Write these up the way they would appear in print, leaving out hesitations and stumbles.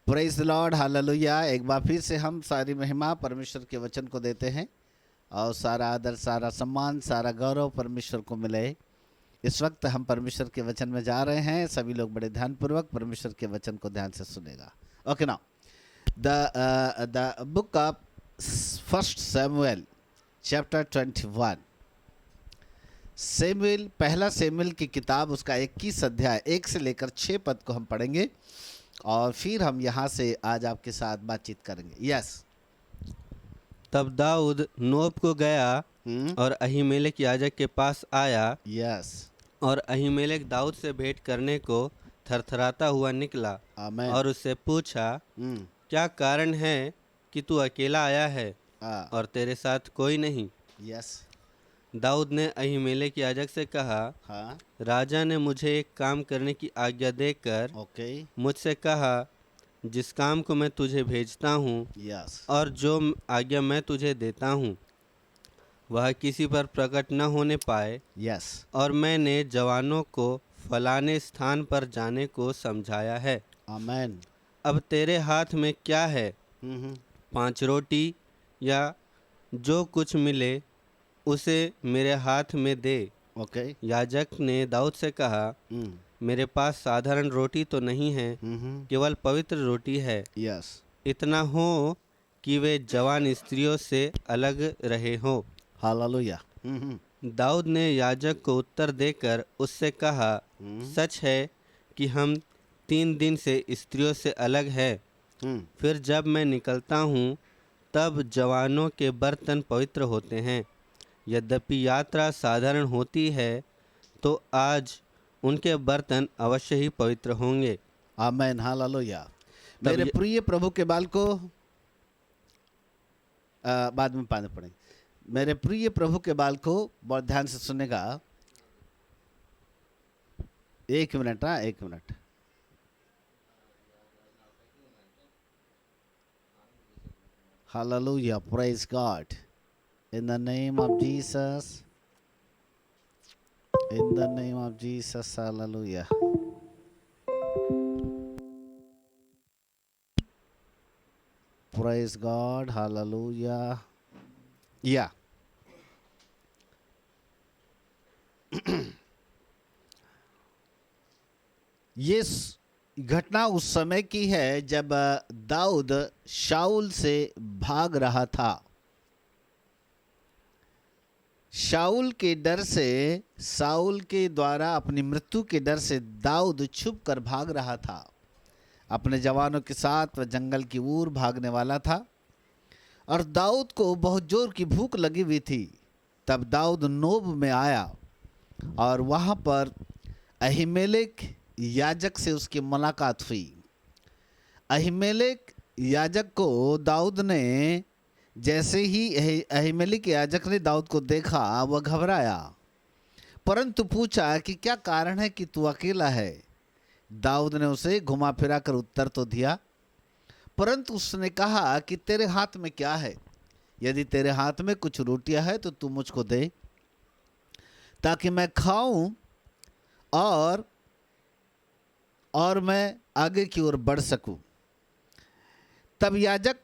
Praise the Lord, hallelujah. एक बार फिर से हम सारी महिमा परमेश्वर के वचन को देते हैं और सारा आदर, सारा सम्मान, सारा गौरव परमेश्वर को मिले। इस वक्त हम परमेश्वर के वचन में जा रहे हैं। सभी लोग बड़े ध्यानपूर्वक परमेश्वर के वचन को ध्यान से सुनेगा। Okay, now the book of first Samuel chapter 21। Samuel, पहला सैमुएल की किताब, उसका 21 अध्याय 1 से लेकर 6 पद को हम पढ़ेंगे और फिर हम यहाँ से आज आपके साथ बातचीत करेंगे। यस। तब दाऊद नोब को गया और अहीमेलेक याजक के पास आया। यस। और अहीमेलेक दाऊद से भेंट करने को थरथराता हुआ निकला आमेन। और उससे पूछा, क्या कारण है कि तू अकेला आया है और तेरे साथ कोई नहीं? यस। दाऊद ने अहीमेलेक याजक से कहा, हाँ। राजा ने मुझे एक काम करने की आज्ञा देकर ओके। मुझसे कहा, जिस काम को मैं तुझे भेजता हूँ यस। और जो आज्ञा मैं तुझे देता हूँ वह किसी पर प्रकट न होने पाए। यस। और मैंने जवानों को फलाने स्थान पर जाने को समझाया है। आमेन। अब तेरे हाथ में क्या है? 5 रोटी या जो कुछ मिले उसे मेरे हाथ में दे। ओके। याजक ने दाऊद से कहा, मेरे पास साधारण रोटी तो नहीं है, केवल पवित्र रोटी है। यस। इतना हो कि वे जवान स्त्रियों से अलग रहे हो। हालेलुया। दाऊद ने याजक को उत्तर देकर उससे कहा, सच है कि हम 3 दिन से स्त्रियों से अलग है। फिर जब मैं निकलता हूँ तब जवानों के बर्तन पवित्र होते हैं। यद्यपि यात्रा साधारण होती है तो आज उनके बर्तन अवश्य ही पवित्र होंगे। आमेन। हालेलुया। मेरे प्रिय प्रभु के बाल को बाद में पाने पड़ेंगे। मेरे प्रिय प्रभु के बाल को बहुत ध्यान से सुनेगा। 1 minute, 1 minute. Hallelujah, praise God. In the name of Jesus. In the name of Jesus, hallelujah. Praise God, hallelujah. Yeah. ये घटना उस समय की है जब दाऊद शाऊल से भाग रहा था। शाऊल के डर से, साउल के द्वारा अपनी मृत्यु के डर से दाऊद छुप कर भाग रहा था। अपने जवानों के साथ वह जंगल की ओर भागने वाला था और दाऊद को बहुत जोर की भूख लगी हुई थी। तब दाऊद नोब में आया और वहाँ पर अहीमेलेक याजक से उसकी मुलाकात हुई। अहीमेलेक याजक को दाऊद ने, जैसे ही अहीमेलेक याजक ने दाऊद को देखा, वह घबराया, परंतु पूछा कि क्या कारण है कि तू अकेला है। दाऊद ने उसे घुमा फिरा कर उत्तर तो दिया, परंतु उसने कहा कि तेरे हाथ में क्या है? यदि तेरे हाथ में कुछ रोटियां है तो तू मुझको दे, ताकि मैं खाऊं और मैं आगे की ओर बढ़ सकूं। तब याजक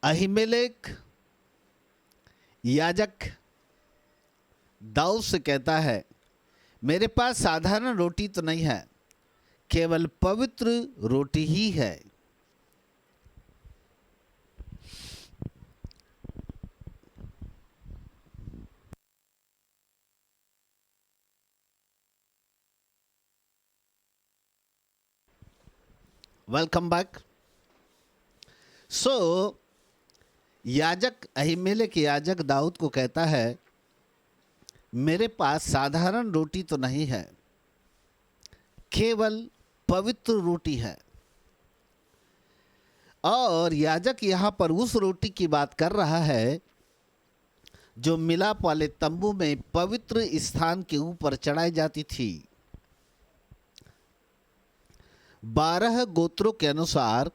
अहीमेलेक याजक दाऊद से कहता है, मेरे पास साधारण रोटी तो नहीं है, केवल पवित्र रोटी ही है। Welcome back. सो याजक अहीमेलेक याजक दाऊद को कहता है, मेरे पास साधारण रोटी तो नहीं है, केवल पवित्र रोटी है। और याजक यहाँ पर उस रोटी की बात कर रहा है जो मिलाप वाले तंबू में पवित्र स्थान के ऊपर चढ़ाई जाती थी। 12 गोत्रों के अनुसार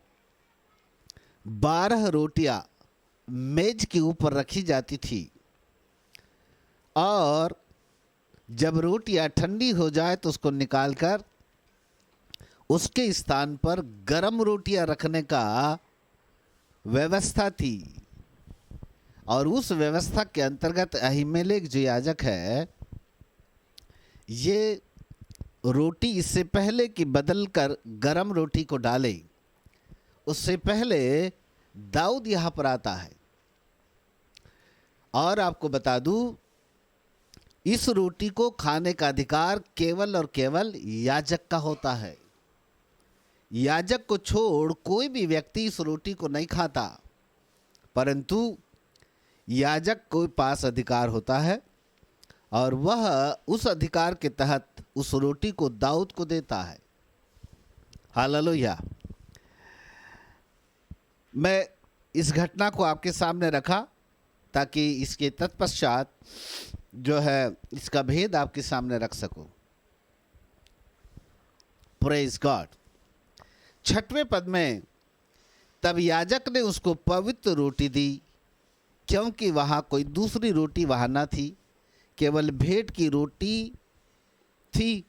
12 रोटियां मेज के ऊपर रखी जाती थी और जब रोटियां ठंडी हो जाए तो उसको निकालकर उसके स्थान पर गरम रोटियां रखने का व्यवस्था थी। और उस व्यवस्था के अंतर्गत अहीमेलेक जो याजक है, ये रोटी इससे पहले कि बदल कर गरम रोटी को डाले, उससे पहले दाऊद यहाँ पर आता है। और आपको बता दूं, इस रोटी को खाने का अधिकार केवल और केवल याजक का होता है। याजक को छोड़ कोई भी व्यक्ति इस रोटी को नहीं खाता, परंतु याजक के पास अधिकार होता है और वह उस अधिकार के तहत उस रोटी को दाऊद को देता है। हालेलुया। मैं इस घटना को आपके सामने रखा ताकि इसके तत्पश्चात जो है इसका भेद आपके सामने रख सकूं। Praise God. 6वें पद में, तब याजक ने उसको पवित्र रोटी दी, क्योंकि वहां कोई दूसरी रोटी वहां न थी, केवल भेंट की रोटी थी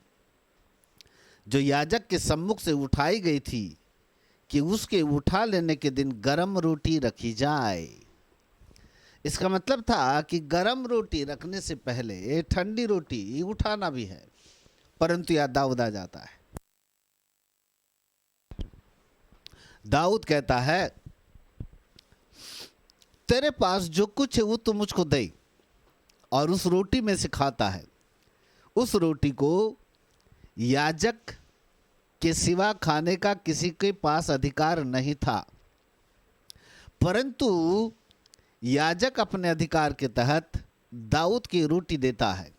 जो याजक के सम्मुख से उठाई गई थी कि उसके उठा लेने के दिन गरम रोटी रखी जाए। इसका मतलब था कि गरम रोटी रखने से पहले ठंडी रोटी उठाना भी है, परंतु यह दाऊद आ जाता है। दाऊद कहता है, तेरे पास जो कुछ है वो तू मुझको दे, और उस रोटी में से खाता है। उस रोटी को याजक के सिवा खाने का किसी के पास अधिकार नहीं था, परंतु याजक अपने अधिकार के तहत दाऊद की रोटी देता है।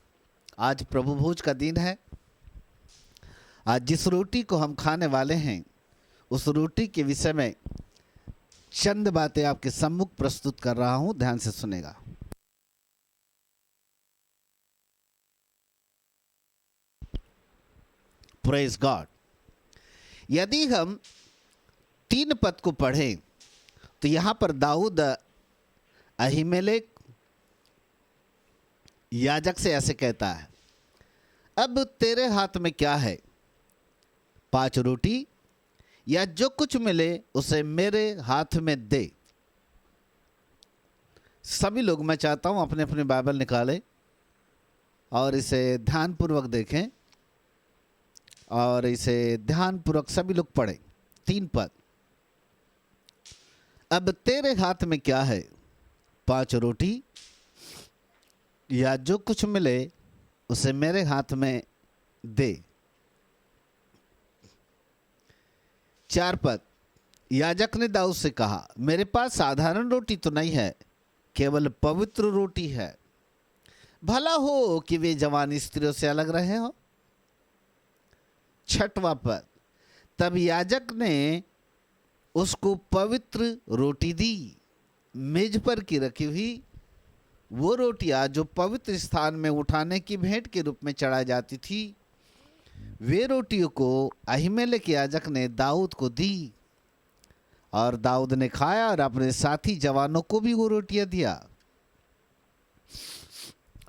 आज प्रभु भोज का दिन है। आज जिस रोटी को हम खाने वाले हैं, उस रोटी के विषय में चंद बातें आपके सम्मुख प्रस्तुत कर रहा हूं, ध्यान से सुनेगा। Praise God. यदि हम 3 पद को पढ़ें तो यहां पर दाऊद अहीमेलेक याजक से ऐसे कहता है, अब तेरे हाथ में क्या है? 5 रोटी या जो कुछ मिले उसे मेरे हाथ में दे। सभी लोग, मैं चाहता हूं अपने अपने बाइबल निकालें और इसे ध्यानपूर्वक देखें और इसे ध्यानपूर्वक सभी लोग पढ़ें। 3 पद। अब तेरे हाथ में क्या है? 5 रोटी या जो कुछ मिले उसे मेरे हाथ में दे। 4 पद। याजक ने दाऊद से कहा, मेरे पास साधारण रोटी तो नहीं है, केवल पवित्र रोटी है। भला हो कि वे जवान स्त्रियों से अलग रहे हो। 6वां पद। तब याजक ने उसको पवित्र रोटी दी, मेज पर की रखी हुई वो रोटियां जो पवित्र स्थान में उठाने की भेंट के रूप में चढ़ाई जाती थी, वे रोटियों को अहीमेलेक याजक ने दाऊद को दी, और दाऊद ने खाया और अपने साथी जवानों को भी वो रोटियां दिया।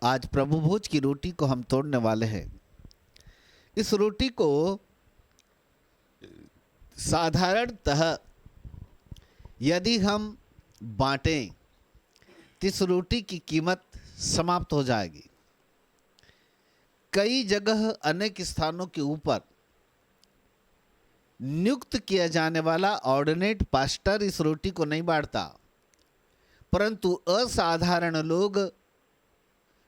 आज प्रभु भोज की रोटी को हम तोड़ने वाले हैं। इस रोटी को साधारणतः यदि हम बांटें तो इस रोटी की कीमत समाप्त हो जाएगी। कई जगह अनेक स्थानों के ऊपर नियुक्त किया जाने वाला ऑर्डिनेट पास्टर इस रोटी को नहीं बांटता, परंतु असाधारण लोग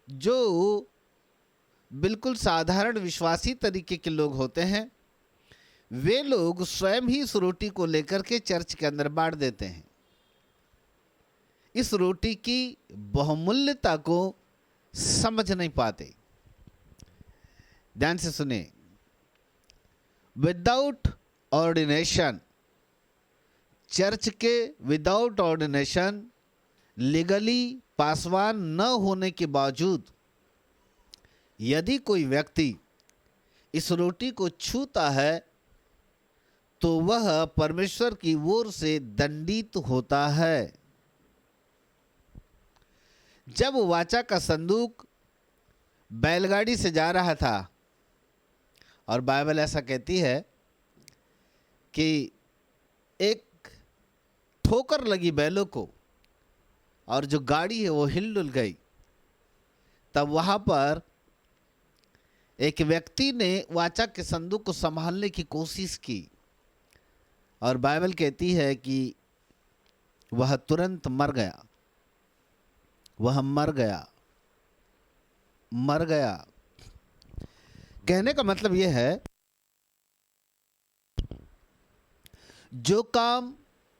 जो बिल्कुल साधारण विश्वासी तरीके के लोग होते हैं, वे लोग स्वयं ही इस रोटी को लेकर के चर्च के अंदर बांट देते हैं। इस रोटी की बहुमूल्यता को समझ नहीं पाते। ध्यान से सुने। विदाउट ऑर्डिनेशन, चर्च के विदाउट ऑर्डिनेशन, लीगली पासवान न होने के बावजूद यदि कोई व्यक्ति इस रोटी को छूता है तो वह परमेश्वर की ओर से दंडित होता है। जब वाचा का संदूक बैलगाड़ी से जा रहा था, और बाइबल ऐसा कहती है कि एक ठोकर लगी बैलों को और जो गाड़ी है वो हिल गई, तब वहां पर एक व्यक्ति ने वाचा के संदूक को संभालने की कोशिश की और बाइबल कहती है कि वह तुरंत मर गया। वह मर गया। मर गया कहने का मतलब यह है, जो काम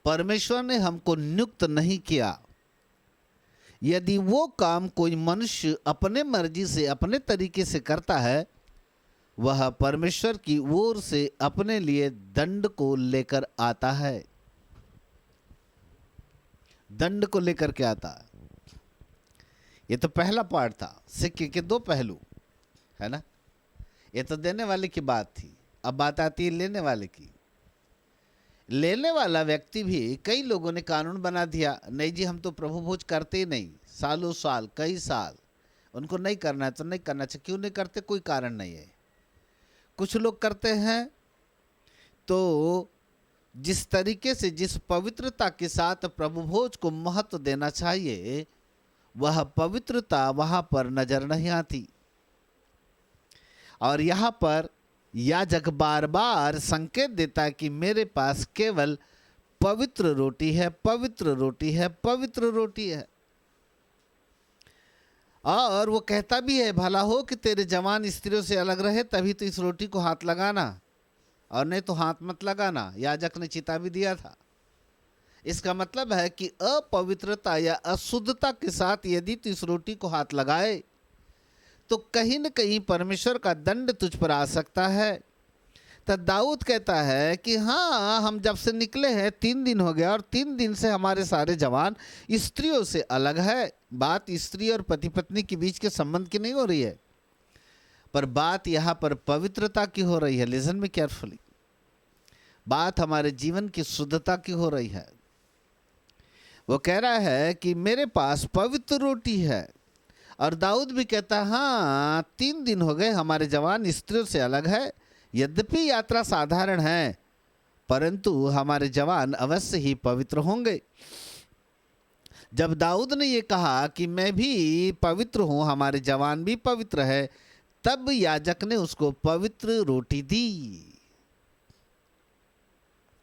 परमेश्वर ने हमको नियुक्त नहीं किया, यदि वो काम कोई मनुष्य अपने मर्जी से अपने तरीके से करता है, वह परमेश्वर की ओर से अपने लिए दंड को लेकर आता है। दंड को लेकर के आता है। ये तो पहला पार्ट था, सिक्के के दो पहलू, है ना। ये तो देने वाले की बात थी, अब बात आती है लेने वाले की। लेने वाला व्यक्ति भी, कई लोगों ने कानून बना दिया, नहीं जी हम तो प्रभु भोज करते ही नहीं, सालों साल कई साल, उनको नहीं करना है तो नहीं करना चाहिए। क्यों नहीं करते? कोई कारण नहीं है। कुछ लोग करते हैं तो जिस तरीके से, जिस पवित्रता के साथ प्रभु भोज को महत्व देना चाहिए, वह पवित्रता वहां पर नजर नहीं आती। और यहाँ पर याजक बार बार संकेत देता है कि मेरे पास केवल पवित्र रोटी है, पवित्र रोटी है, पवित्र रोटी है। और वो कहता भी है, भला हो कि तेरे जवान स्त्रियों से अलग रहे, तभी तो इस रोटी को हाथ लगाना, और नहीं तो हाथ मत लगाना। याजक ने चेतावनी दिया था। इसका मतलब है कि अपवित्रता या अशुद्धता के साथ यदि तू इस रोटी को हाथ लगाए तो कहीं न कहीं परमेश्वर का दंड तुझ पर आ सकता है। तो दाऊद कहता है कि हाँ, हम जब से निकले हैं 3 दिन हो गया, और 3 दिन से हमारे सारे जवान स्त्रियों से अलग है। बात स्त्री और पति पत्नी के बीच के संबंध की नहीं हो रही है, पर बात यहाँ पर पवित्रता की हो रही है। लिसन में केयरफुली, बात हमारे जीवन की शुद्धता की हो रही है। वो कह रहा है कि मेरे पास पवित्र रोटी है। और दाऊद भी कहता है, हाँ 3 दिन हो गए हमारे जवान स्त्रियों से अलग है। यद्यपि यात्रा साधारण है, परंतु हमारे जवान अवश्य ही पवित्र होंगे। जब दाऊद ने ये कहा कि मैं भी पवित्र हूँ, हमारे जवान भी पवित्र है, तब याजक ने उसको पवित्र रोटी दी।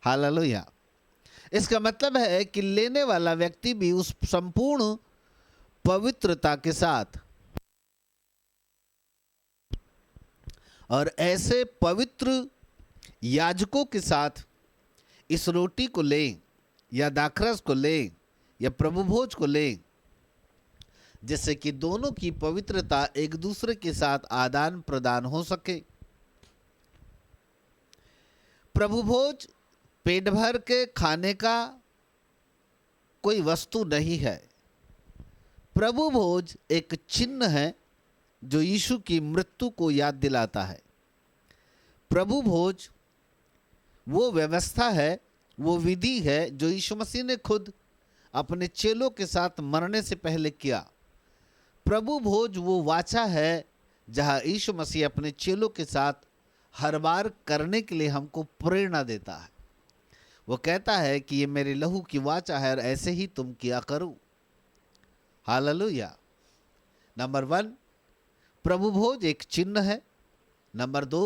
हालेलुया। इसका मतलब है कि लेने वाला व्यक्ति भी उस संपूर्ण पवित्रता के साथ और ऐसे पवित्र याजकों के साथ इस रोटी को लें या दाखरस को लें या प्रभु भोज को लें, जिससे कि दोनों की पवित्रता एक दूसरे के साथ आदान प्रदान हो सके। प्रभु भोज पेट भर के खाने का कोई वस्तु नहीं है। प्रभु भोज एक चिन्ह है जो यीशु की मृत्यु को याद दिलाता है। प्रभु भोज वो व्यवस्था है, वो विधि है जो यीशु मसीह ने खुद अपने चेलों के साथ मरने से पहले किया। प्रभु भोज वो वाचा है जहां यीशु मसीह अपने चेलों के साथ हर बार करने के लिए हमको प्रेरणा देता है। वो कहता है कि ये मेरे लहू की वाचा है और ऐसे ही तुम किया करो। हालेलुया। नंबर 1, प्रभु भोज एक चिन्ह है। नंबर 2,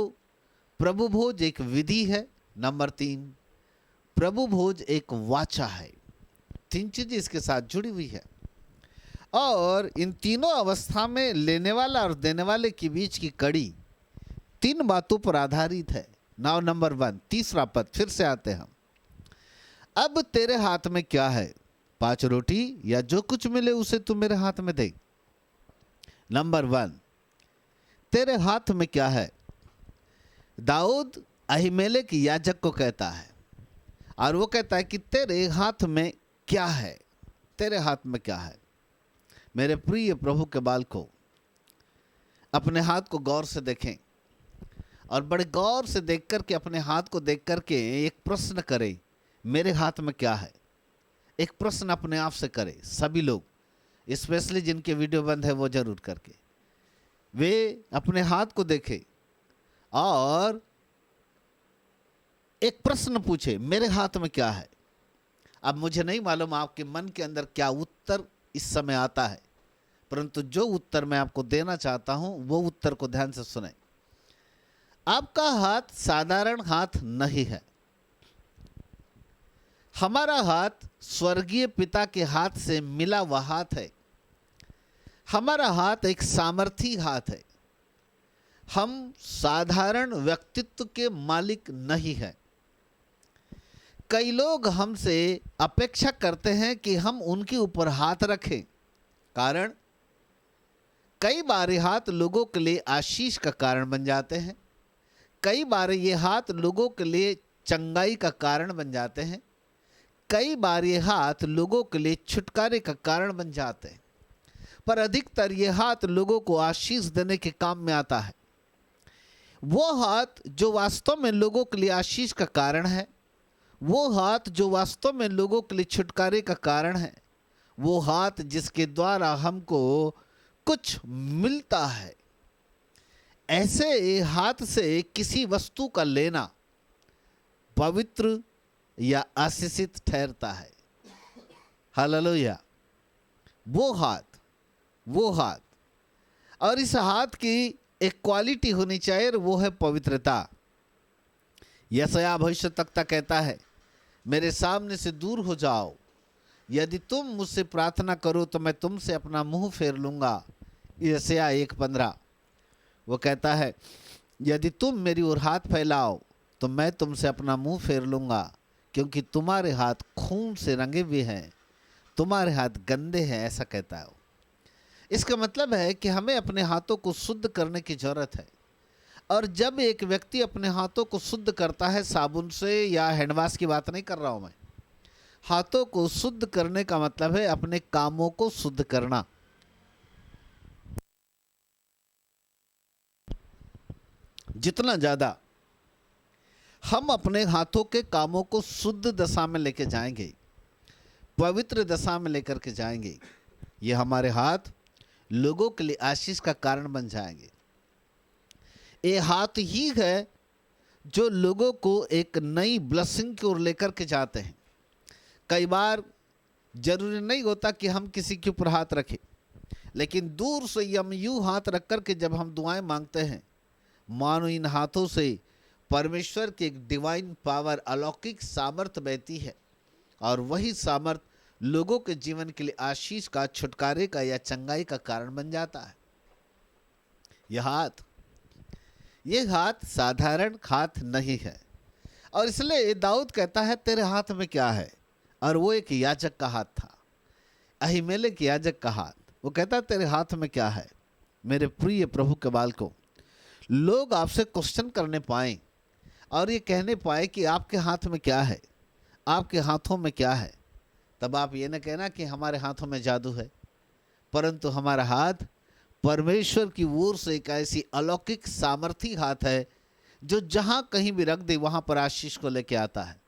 प्रभु भोज एक विधि है। नंबर 3, प्रभु भोज एक वाचा है। 3 चीजें इसके साथ जुड़ी हुई है। और इन तीनों अवस्था में लेने वाला और देने वाले के बीच की कड़ी 3 बातों पर आधारित है। नाउ नंबर 1, तीसरा पद, फिर से आते हैं हम। अब तेरे हाथ में क्या है? 5 रोटी या जो कुछ मिले उसे तू मेरे हाथ में दे। नंबर 1, तेरे हाथ में क्या है? दाऊद अहीमेलेक याजक को कहता है, और वो कहता है कि तेरे हाथ में क्या है? तेरे हाथ में क्या है? मेरे प्रिय प्रभु के बालकों, अपने हाथ को गौर से देखें और बड़े गौर से देख करके, अपने हाथ को देख करके एक प्रश्न करें, मेरे हाथ में क्या है? एक प्रश्न अपने आप से करें। सभी लोग, स्पेशली जिनके वीडियो बंद है वो जरूर करके वे अपने हाथ को देखें और एक प्रश्न पूछे, मेरे हाथ में क्या है। अब मुझे नहीं मालूम आपके मन के अंदर क्या उत्तर इस समय आता है, परंतु जो उत्तर मैं आपको देना चाहता हूं वो उत्तर को ध्यान से सुने। आपका हाथ साधारण हाथ नहीं है। हमारा हाथ स्वर्गीय पिता के हाथ से मिला हुआ हाथ है। हमारा हाथ एक सामर्थी हाथ है। हम साधारण व्यक्तित्व के मालिक नहीं हैं। कई लोग हमसे अपेक्षा करते हैं कि हम उनके ऊपर हाथ रखें, कारण कई बार ये हाथ लोगों के लिए आशीष का कारण बन जाते हैं। कई बार ये हाथ लोगों के लिए चंगाई का कारण बन जाते हैं। कई बार ये हाथ लोगों के लिए छुटकारे का कारण बन जाते हैं, पर अधिकतर ये हाथ लोगों को आशीष देने के काम में आता है। वो हाथ जो वास्तव में लोगों के लिए आशीष का कारण है, वो हाथ जो वास्तव में लोगों के लिए छुटकारे का कारण है, वो हाथ जिसके द्वारा हमको कुछ मिलता है, ऐसे हाथ से किसी वस्तु का लेना पवित्र या आशीषित ठहरता है। हालेलुया। वो हाथ और इस हाथ की एक क्वालिटी होनी चाहिए, वो है पवित्रता। यशायाह भविष्यवक्ता कहता है, मेरे सामने से दूर हो जाओ, यदि तुम मुझसे प्रार्थना करो तो मैं तुमसे अपना मुंह फेर लूंगा। यशायाह 1:15। वो कहता है, यदि तुम मेरी ओर हाथ फैलाओ तो मैं तुमसे अपना मुंह फेर लूंगा, क्योंकि तुम्हारे हाथ खून से रंगे हुए हैं, तुम्हारे हाथ गंदे हैं, ऐसा कहता है वो। इसका मतलब है कि हमें अपने हाथों को शुद्ध करने की जरूरत है। और जब एक व्यक्ति अपने हाथों को शुद्ध करता है, साबुन से या हैंडवाश की बात नहीं कर रहा हूं मैं, हाथों को शुद्ध करने का मतलब है अपने कामों को शुद्ध करना। जितना ज्यादा हम अपने हाथों के कामों को शुद्ध दशा में लेके जाएंगे, पवित्र दशा में लेकर के जाएंगे, ये हमारे हाथ लोगों के लिए आशीष का कारण बन जाएंगे। ये हाथ ही है जो लोगों को एक नई ब्लेसिंग की ओर लेकर के जाते हैं। कई बार जरूरी नहीं होता कि हम किसी के ऊपर हाथ रखें, लेकिन दूर से हम यूं हाथ रख कर के जब हम दुआएं मांगते हैं, मानो इन हाथों से परमेश्वर की एक डिवाइन पावर, अलौकिक सामर्थ बहती है, और वही सामर्थ लोगों के जीवन के लिए आशीष का, छुटकारे का या चंगाई का कारण बन जाता है। यह हाथ साधारण हाथ नहीं है। और इसलिए दाऊद कहता है, तेरे हाथ में क्या है। और वो एक याजक का हाथ था, अहीमेलेक याजक का हाथ। वो कहता, तेरे हाथ में क्या है। मेरे प्रिय प्रभु के बालकों, लोग आपसे क्वेश्चन करने पाए और ये कहने पाए कि आपके हाथ में क्या है, आपके हाथों में क्या है, तब आप ये न कहना कि हमारे हाथों में जादू है, परंतु हमारा हाथ परमेश्वर की ओर से एक ऐसी अलौकिक सामर्थी हाथ है जो जहाँ कहीं भी रख दे वहाँ पर आशीष को लेके आता है।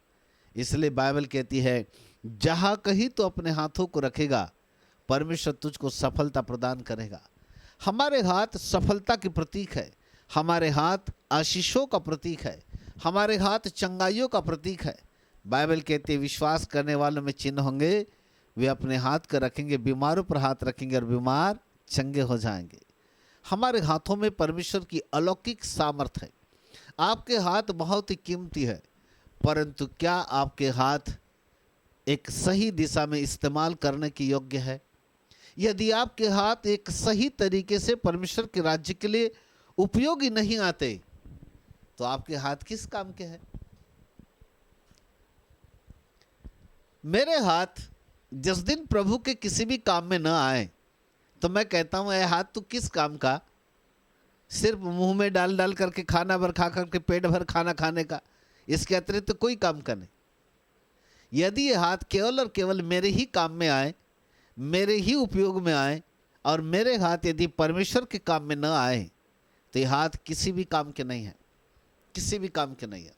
इसलिए बाइबल कहती है, जहाँ कहीं तो अपने हाथों को रखेगा, परमेश्वर तुझको सफलता प्रदान करेगा। हमारे हाथ सफलता की प्रतीक है, हमारे हाथ आशीषों का प्रतीक है, हमारे हाथ चंगाइयों का प्रतीक है। बाइबल कहती है, विश्वास करने वालों में चिन्ह होंगे, वे अपने हाथ को रखेंगे, बीमारों पर हाथ रखेंगे और बीमार चंगे हो जाएंगे। हमारे हाथों में परमेश्वर की अलौकिक सामर्थ है। आपके हाथ बहुत ही कीमती है, परंतु क्या आपके हाथ एक सही दिशा में इस्तेमाल करने के योग्य है? यदि आपके हाथ एक सही तरीके से परमेश्वर के राज्य के लिए उपयोगी नहीं आते, तो आपके हाथ किस काम के हैं? मेरे हाथ जिस दिन प्रभु के किसी भी काम में न आए, तो मैं कहता हूं, हाथ तू किस काम का? सिर्फ मुंह में डाल डाल करके, खाना भर खा करके, पेट भर खाना खाने का, इसके अतिरिक्त तो कोई काम का नहीं। यदि ये हाथ केवल और केवल मेरे ही काम में आए, मेरे ही उपयोग में आए, और मेरे हाथ यदि परमेश्वर के काम में न आए, तो ये हाथ किसी भी काम के नहीं है, किसी भी काम के नहीं है।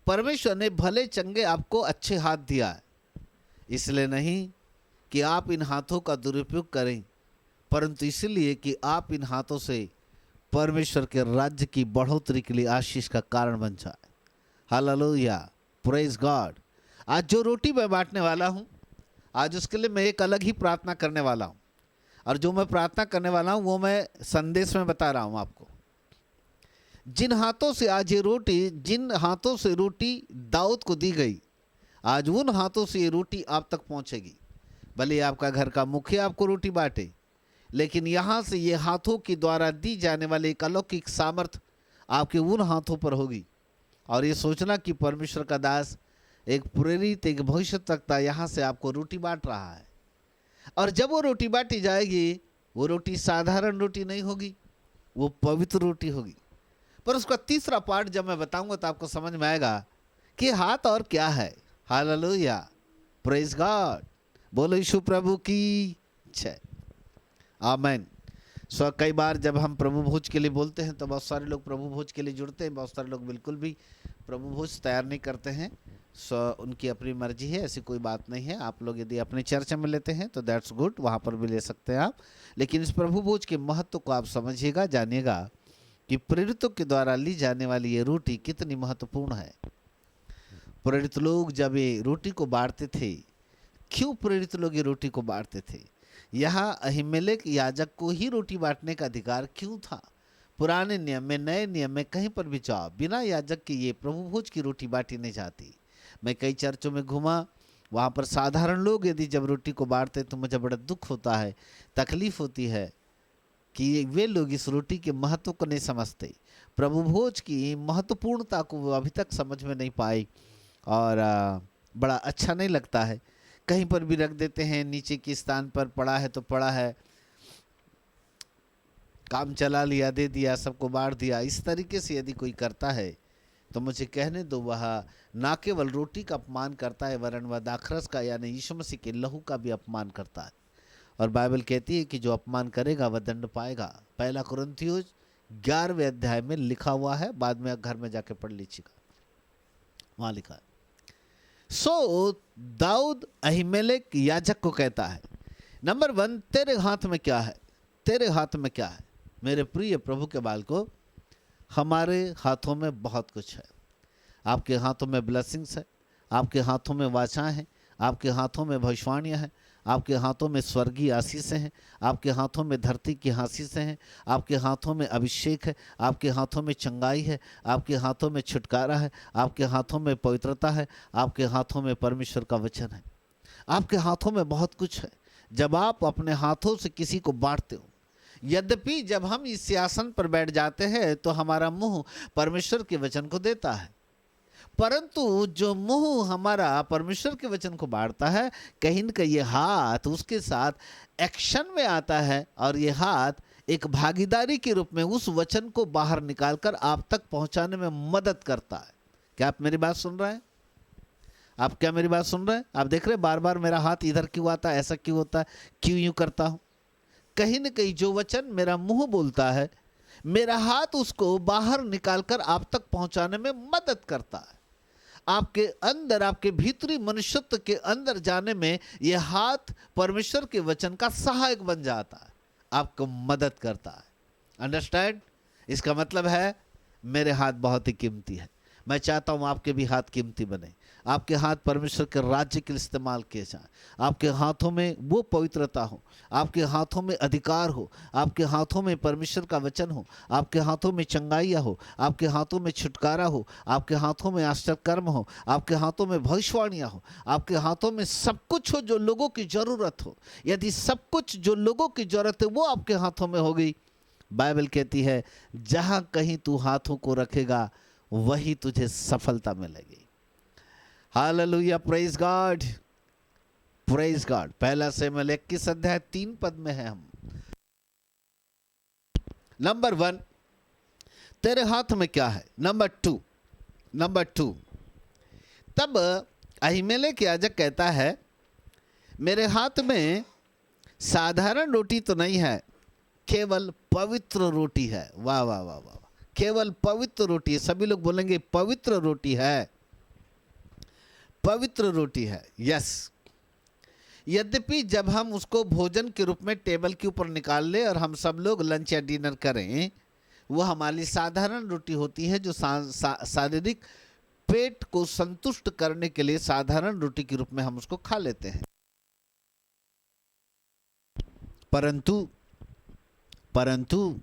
परमेश्वर ने भले चंगे आपको अच्छे हाथ दिया है, इसलिए नहीं कि आप इन हाथों का दुरुपयोग करें, परंतु इसलिए कि आप इन हाथों से परमेश्वर के राज्य की बढ़ोतरी के लिए आशीष का कारण बन जाए। Hallelujah, praise God. आज जो रोटी मैं बांटने वाला हूँ, आज उसके लिए मैं एक अलग ही प्रार्थना करने वाला हूँ। और जो मैं प्रार्थना करने वाला हूँ वो मैं संदेश में बता रहा हूँ आपको। जिन हाथों से आज ये रोटी, जिन हाथों से रोटी दाऊद को दी गई, आज उन हाथों से ये रोटी आप तक पहुँचेगी। भले आपका घर का मुखिया आपको रोटी बांटे, लेकिन यहाँ से ये हाथों के द्वारा दी जाने वाली एक अलौकिक सामर्थ आपके उन हाथों पर होगी। और ये सोचना कि परमेश्वर का दास, एक प्रेरित, एक भविष्यवक्ता यहाँ से आपको रोटी बांट रहा है। और जब वो रोटी बांटी जाएगी, वो रोटी साधारण रोटी नहीं होगी, वो पवित्र रोटी होगी। पर उसका तीसरा पार्ट जब मैं बताऊंगा तो आपको समझ में आएगा कि हाथ और क्या है। हालेलुया, प्रेज गॉड, बोलो यीशु प्रभु की जय, आमेन। कई बार जब हम प्रभु भोज के लिए बोलते हैं तो बहुत सारे लोग प्रभु भोज के लिए जुड़ते हैं, बहुत सारे लोग बिल्कुल भी प्रभु भोज तैयार नहीं करते हैं। उनकी अपनी मर्जी है, ऐसी कोई बात नहीं है। आप लोग यदि अपनी चर्चा में लेते हैं तो दैट्स गुड, वहाँ पर भी ले सकते हैं आप। लेकिन इस प्रभु भोज के महत्व को आप समझिएगा, जानिएगा कि प्रेरितों के द्वारा ली जाने वाली ये रोटी कितनी महत्वपूर्ण है। प्रेरित लोग जब ये रोटी को बांटते थे, क्यों प्रेरित लोग ये रोटी को बांटते थे? यहाँ अहीमेलेक याजक को ही रोटी बांटने का अधिकार क्यों था? पुराने नियम में, नए नियम में कहीं पर भी जाओ, बिना याजक के ये प्रभु भोज की रोटी बांटी नहीं जाती। मैं कई चर्चों में घूमा, वहाँ पर साधारण लोग यदि जब रोटी को बांटते तो मुझे बड़ा दुख होता है, तकलीफ होती है कि वे लोग इस रोटी के महत्व को नहीं समझते, प्रभु भोज की महत्वपूर्णता को अभी तक समझ में नहीं पाए। और बड़ा अच्छा नहीं लगता है। कहीं पर भी रख देते हैं, नीचे के स्थान पर पड़ा है तो पड़ा है, काम चला लिया, दे दिया, सबको बांट दिया। इस तरीके से यदि कोई करता है तो मुझे कहने दो, वह ना केवल रोटी का अपमान करता है, वरन वह दाखरस का यानी यीशु मसीह के लहू का भी अपमान करता है। और बाइबल कहती है कि जो अपमान करेगा वह दंड पाएगा। पहला कुरिन्थियों 11वें अध्याय में लिखा हुआ है, बाद में घर में जाके पढ़ लीजिएगा, वहाँ लिखा है। दाऊद अहीमेलेक याजक को कहता है, नंबर 1, तेरे हाथ में क्या है? तेरे हाथ में क्या है? मेरे प्रिय प्रभु के बालकों, हमारे हाथों में बहुत कुछ है। आपके हाथों में ब्लेसिंग्स है, आपके हाथों में वाचाएं हैं, आपके हाथों में भविष्यवाणियां हैं, आपके हाथों में स्वर्गीय आशीषें हैं, आपके हाथों में धरती की आशीषें हैं, आपके हाथों में अभिषेक है, आपके हाथों में चंगाई है, आपके हाथों में छुटकारा है, आपके हाथों में पवित्रता है, आपके हाथों में परमेश्वर का वचन है। आपके हाथों में बहुत कुछ है। जब आप अपने हाथों से किसी को बांटते हो, यद्यपि जब हम इस सिंहासन पर बैठ जाते हैं तो हमारा मुंह परमेश्वर के वचन को देता है, परंतु जो मुंह हमारा परमेश्वर के वचन को बांटता है, कहीं न कहीं ये हाथ उसके साथ एक्शन में आता है, और ये हाथ एक भागीदारी के रूप में उस वचन को बाहर निकालकर आप तक पहुंचाने में मदद करता है। क्या आप मेरी बात सुन रहे हैं? आप क्या मेरी बात सुन रहे हैं? आप देख रहे हैं बार बार मेरा हाथ इधर क्यों आता है, ऐसा क्यों होता है, क्यों यूं करता हूं? कहीं न कहीं जो वचन मेरा मुंह बोलता है, मेरा हाथ उसको बाहर निकालकर आप तक पहुंचाने में मदद करता है। आपके अंदर, आपके भीतरी मनुष्यत्व के अंदर जाने में यह हाथ परमेश्वर के वचन का सहायक बन जाता है, आपको मदद करता है। अंडरस्टैंड? इसका मतलब है मेरे हाथ बहुत ही कीमती है। मैं चाहता हूं आपके भी हाथ कीमती बने, आपके हाथ परमेश्वर के राज्य के लिए इस्तेमाल किए जाएं, आपके हाथों में वो पवित्रता हो, आपके हाथों में अधिकार हो, आपके हाथों में परमेश्वर का वचन हो, आपके हाथों में चंगाइयाँ हो, आपके हाथों में छुटकारा हो, आपके हाथों में आश्चर्य कर्म हो, आपके हाथों में भविष्यवाणियाँ हो, आपके हाथों में सब कुछ हो जो लोगों की जरूरत हो। यदि सब कुछ जो लोगों की जरूरत है वो आपके हाथों में होगी, बाइबल कहती है जहाँ कहीं तू हाथों को रखेगा वही तुझे सफलता मिलेगी। Hallelujah, praise God, praise God. पहला शमूएल 21 अध्याय 3 पद में है हम। नंबर 1, तेरे हाथ में क्या है? नंबर 2, तब अहीमेलेक याजक कहता है, मेरे हाथ में साधारण रोटी तो नहीं है, केवल पवित्र रोटी है। वाह वाह वाह वाह, केवल पवित्र रोटी है। सभी लोग बोलेंगे पवित्र रोटी है, पवित्र रोटी है। यस, यद्यपि जब हम उसको भोजन के रूप में टेबल के ऊपर निकाल ले और हम सब लोग लंच या डिनर करें, वो हमारी साधारण रोटी होती है जो शारीरिक पेट को संतुष्ट करने के लिए साधारण रोटी के रूप में हम उसको खा लेते हैं। परंतु